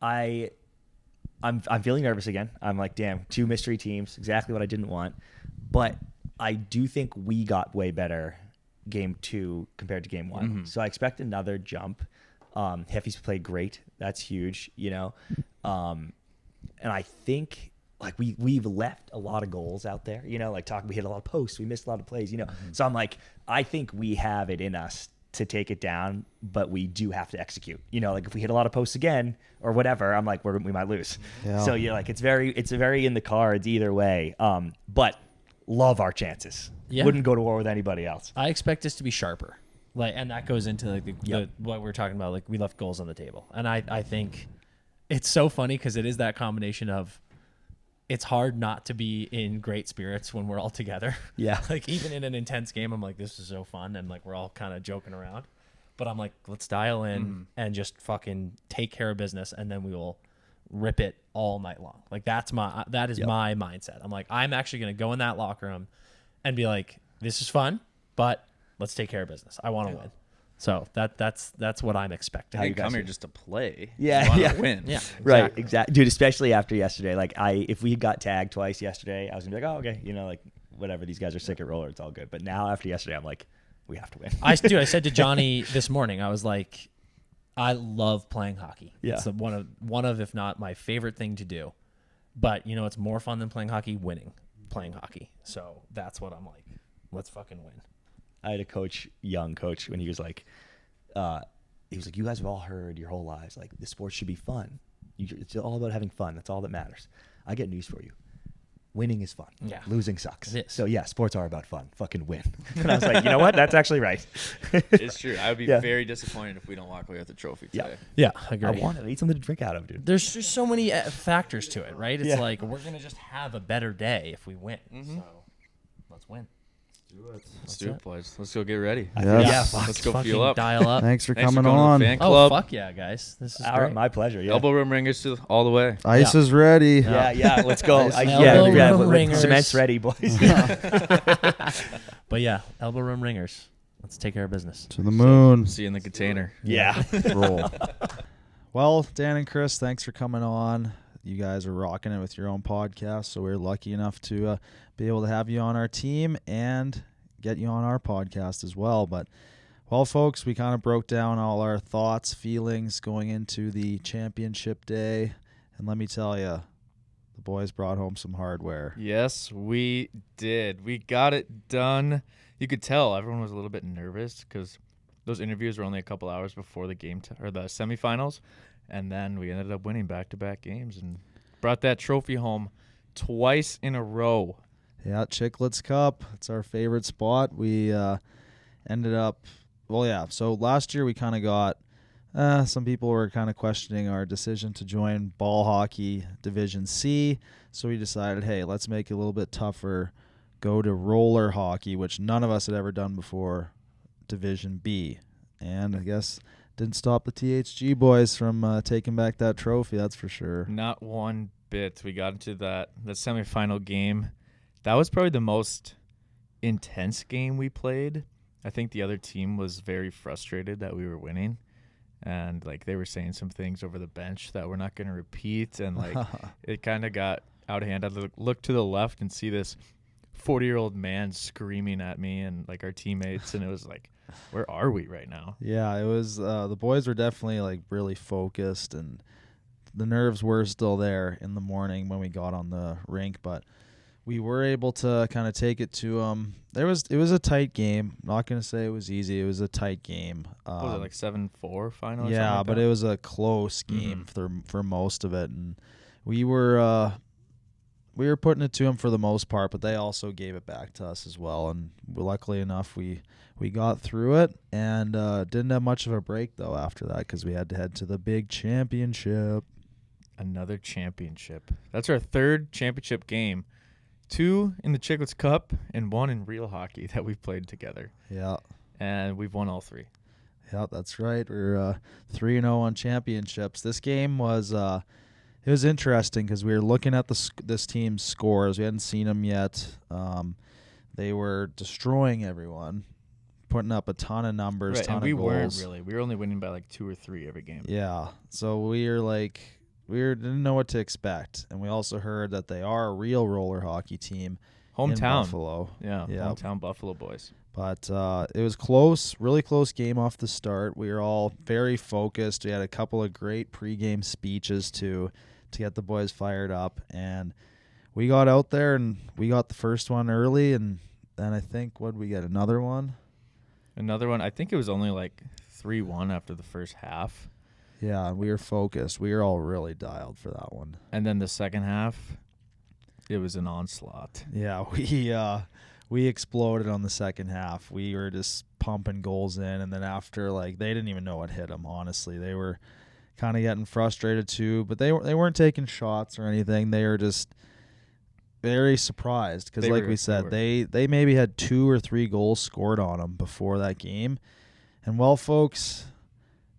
I'm feeling nervous again. I'm like, damn, 2 mystery teams, exactly what I didn't want. But I do think we got way better game 2 compared to game 1. Mm-hmm. So I expect another jump. Heffy's played great. That's huge, you know. And I think like we've left a lot of goals out there, you know, like we hit a lot of posts, we missed a lot of plays, you know. So I'm like, I think we have it in us to take it down, but we do have to execute. You know, like if we hit a lot of posts again or whatever, I'm like, we might lose. Yeah. So you're like, it's very in the cards either way. But love our chances. Yeah. Wouldn't go to war with anybody else. I expect us to be sharper. Like, and that goes into like the what we're talking about. Like, we left goals on the table, and I think it's so funny because it is that combination of it's hard not to be in great spirits when we're all together. Yeah. Like, even in an intense game, I'm like, this is so fun, and like we're all kind of joking around, but I'm like, let's dial in and just fucking take care of business, and then we will rip it all night long. Like, that is my mindset. I'm like, I'm actually gonna go in that locker room and be like, this is fun, but let's take care of business. I want to win. So that's what I'm expecting. I didn't come here just to play. Yeah, I want yeah. to win. Yeah, Right, exactly. Dude, especially after yesterday. Like, if we got tagged twice yesterday, I was gonna be like, oh, okay, you know, like whatever. These guys are sick at roller. It's all good. But now after yesterday, I'm like, we have to win. I said to Johnny this morning, I was like, I love playing hockey. Yeah. It's one of, if not my favorite thing to do. But you know, it's more fun than playing hockey, playing hockey. So that's what I'm like. Let's fucking win. I had a young coach, when he was like, you guys have all heard your whole lives, like, the sport should be fun. It's all about having fun. That's all that matters. I get news for you. Winning is fun. Yeah. Losing sucks. It is. So yeah, sports are about fun. Fucking win. And I was like, you know what? That's actually right. It's true. I would be Yeah. very disappointed if we don't walk away with the trophy Yeah. today. Yeah, I want it. I need something to drink out of, dude. There's just so many factors to it, right? It's Yeah. like we're gonna just have a better day if we win. So let's win. Let's do it, boys. Let's go get ready. Yes. Let's go Fucking fuel up. dial up. Thanks for Thanks for coming going to the on. fan Oh club. fuck yeah, guys! This is All right, great. my pleasure. Yeah. Elbow room ringers all the way. Ice Yeah. is ready. Yeah, let's go. Elbow room ringers. Cement's ready, boys. But yeah, elbow room ringers. Let's take care of business. To the moon. See you in the container. Yeah. Roll. Well, Dan and Chris, thanks for coming on. You guys are rocking it with your own podcast, so we're lucky enough to be able to have you on our team and get you on our podcast as well. But, well, folks, we kind of broke down all our thoughts, feelings going into the championship day. And let me tell you, the boys brought home some hardware. Yes, we did. We got it done. You could tell everyone was a little bit nervous because those interviews were only a couple hours before the game or the semifinals, and then we ended up winning back-to-back games and brought that trophy home twice in a row. Yeah, Chiclets Cup. It's our favorite spot. We ended up, so last year we kind of got, some people were kind of questioning our decision to join ball hockey Division C. So we decided, hey, let's make it a little bit tougher, go to roller hockey, which none of us had ever done before, Division B. And I guess didn't stop the THG boys from taking back that trophy, that's for sure. Not one bit. We got into the semifinal game. That was probably the most intense game we played. I think the other team was very frustrated that we were winning. And, like, they were saying some things over the bench that we're not going to repeat. And, like, it kind of got out of hand. I look to the left and see this 40-year-old man screaming at me and, like, our teammates. And it was like, where are we right now? Yeah, it was the boys were definitely, like, really focused. And the nerves were still there in the morning when we got on the rink. But we were able to kind of take it to them. It was a tight game. Not going to say it was easy. It was a tight game. What was it, like 7-4 final? Or Yeah, something like but that? it was a close game for most of it, and we were putting it to them for the most part, but they also gave it back to us as well. And luckily enough, we got through it and didn't have much of a break though after that because we had to head to the big championship. Another championship. That's our third championship game. 2 in the Chiclets Cup and 1 in real hockey that we've played together. Yeah. And we've won all 3. Yeah, that's right. We're 3-0 on championships. This game was it was interesting because we were looking at this team's scores. We hadn't seen them yet. They were destroying everyone, putting up a ton of numbers, Right, ton and of we goals. weren't really. We were only winning by like 2 or 3 every game. Yeah, so we didn't know what to expect, and we also heard that they are a real roller hockey team in Hometown. Buffalo. Yeah, Yeah. hometown Buffalo boys. But it was close, really close game off the start. We were all very focused. We had a couple of great pregame speeches to get the boys fired up, and we got out there and we got the first one early, and then I think what we get another one. Another one. I think it was only like 3-1 after the first half, Yeah, we were focused. We were all really dialed for that one. and then the second half, it was an onslaught. Yeah, we exploded on the second half. We were just pumping goals in, and then after, like, they didn't even know what hit them. Honestly, they were kind of getting frustrated too, but they weren't taking shots or anything. They were just very surprised because, like we said, they maybe had 2 or 3 goals scored on them before that game, and well, folks,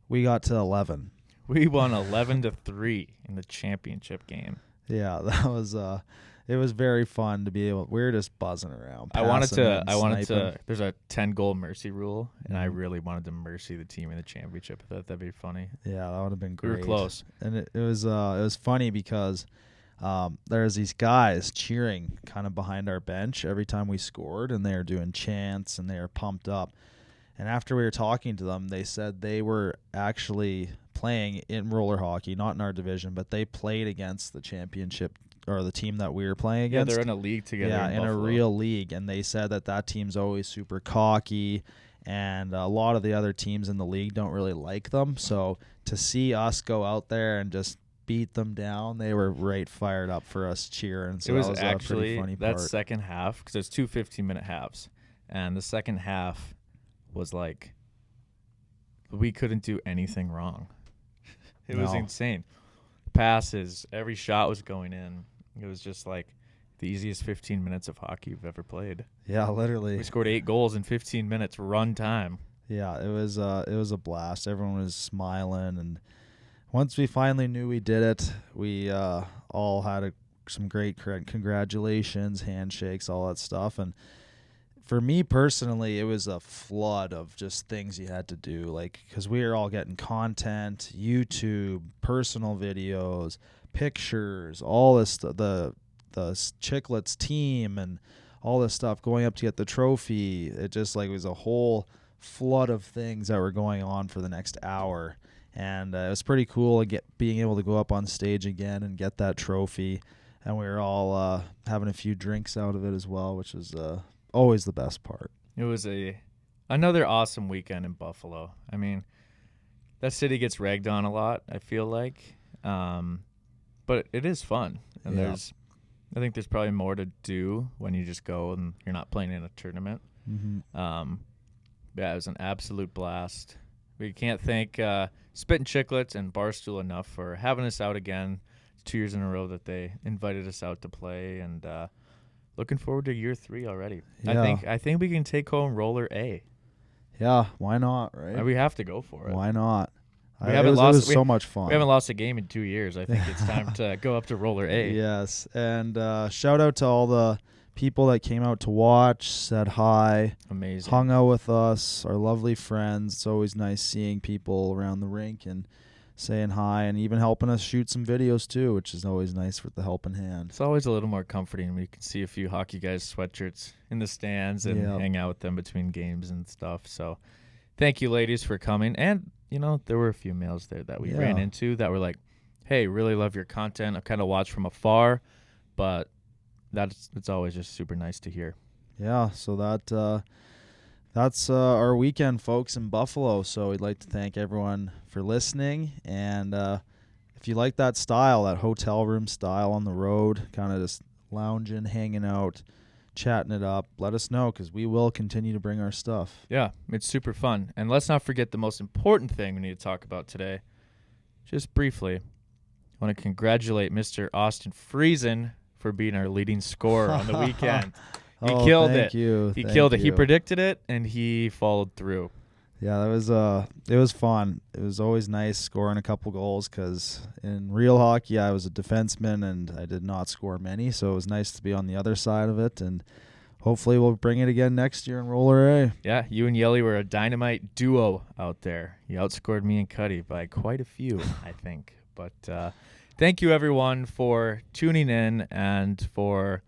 we got to 11. We won 11-3 in the championship game. Yeah, that was it was very fun to be able. We were just buzzing around. I wanted sniping. to. There's a 10-goal mercy rule, and I really wanted to mercy the team in the championship. I thought that'd be funny. Yeah, that would have been We great. were close. And it was funny because there's these guys cheering kind of behind our bench every time we scored, and they were doing chants and they were pumped up. And after we were talking to them, they said they were actually playing in roller hockey, not in our division, but they played against the championship or the team that we were playing Yeah, against. they're in a league together. Yeah, in a Buffalo. real league, and they said that team's always super cocky, and a lot of the other teams in the league don't really like them. So to see us go out there and just beat them down, they were right fired up for us cheering. So It was that was a pretty actually funny that part. second half because there's 2 15-minute halves, and the second half was like we couldn't do anything wrong. It was No. insane. Passes, every shot was going in. It was just like the easiest 15 minutes of hockey you've ever played. Yeah, literally. We scored 8 goals in 15 minutes run time. Yeah, it was a blast. Everyone was smiling, and once we finally knew we did it, we all had some great congratulations, handshakes, all that stuff. And for me personally, it was a flood of just things you had to do, like because we were all getting content, YouTube, personal videos, pictures, all this the Chiclets team and all this stuff, going up to get the trophy. It just like was a whole flood of things that were going on for the next hour, and it was pretty cool being able to go up on stage again and get that trophy. And we were all having a few drinks out of it as well, which was always the best part. It was another awesome weekend in Buffalo. I mean, that city gets ragged on a lot, I feel like. But it is fun. And Yeah. I think there's probably more to do when you just go and you're not playing in a tournament. Mm-hmm. Yeah, it was an absolute blast. We can't thank Spit and Chiclets and Barstool enough for having us out again. It's 2 years in a row that they invited us out to play, and looking forward to year 3 already. Yeah. I think we can take home Roller A. Yeah, why not, right? We have to go for it. Why not? We haven't it lost. was so much fun. We haven't lost a game in 2 years. I think it's time to go up to Roller A. Yes, and shout out to all the people that came out to watch, said hi, Amazing. hung out with us, our lovely friends. It's always nice seeing people around the rink and saying hi, and even helping us shoot some videos too, which is always nice with the helping hand. It's always a little more comforting when you can see a few hockey guys' sweatshirts in the stands and Yep. hang out with them between games and stuff. So thank you, ladies, for coming. And, there were a few males there that we ran Yeah. into that were like, hey, really love your content. I kind of watch from afar, but it's always just super nice to hear. Yeah, so that's our weekend, folks, in Buffalo. So we'd like to thank everyone for listening. And if you like that style, that hotel room style on the road, kind of just lounging, hanging out, chatting it up, let us know because we will continue to bring our stuff. Yeah, it's super fun. And let's not forget the most important thing we need to talk about today. Just briefly, I want to congratulate Mr. Austin Friesen for being our leading scorer on the weekend. He killed thank it. You. He Thank killed it. He you. predicted it, and he followed through. Yeah, it was fun. It was always nice scoring a couple goals because in real hockey, I was a defenseman and I did not score many. So it was nice to be on the other side of it, and hopefully we'll bring it again next year in Roller A. Yeah, you and Yelly were a dynamite duo out there. You outscored me and Cuddy by quite a few, I think. But thank you, everyone, for tuning in and for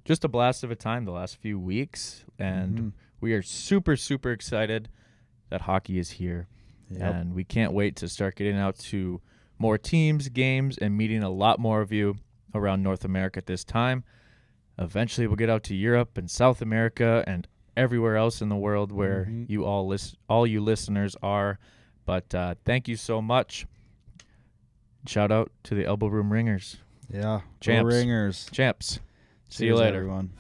just a blast of a time the last few weeks. And we are super, super excited that hockey is here. Yep. And we can't wait to start getting out to more teams, games, and meeting a lot more of you around North America at this time. Eventually, we'll get out to Europe and South America and everywhere else in the world where you all you listeners are. But thank you so much. Shout out to the Elbow Room Ringers. Yeah, Champs. Ringers. Champs. See you Cheers, later. everyone.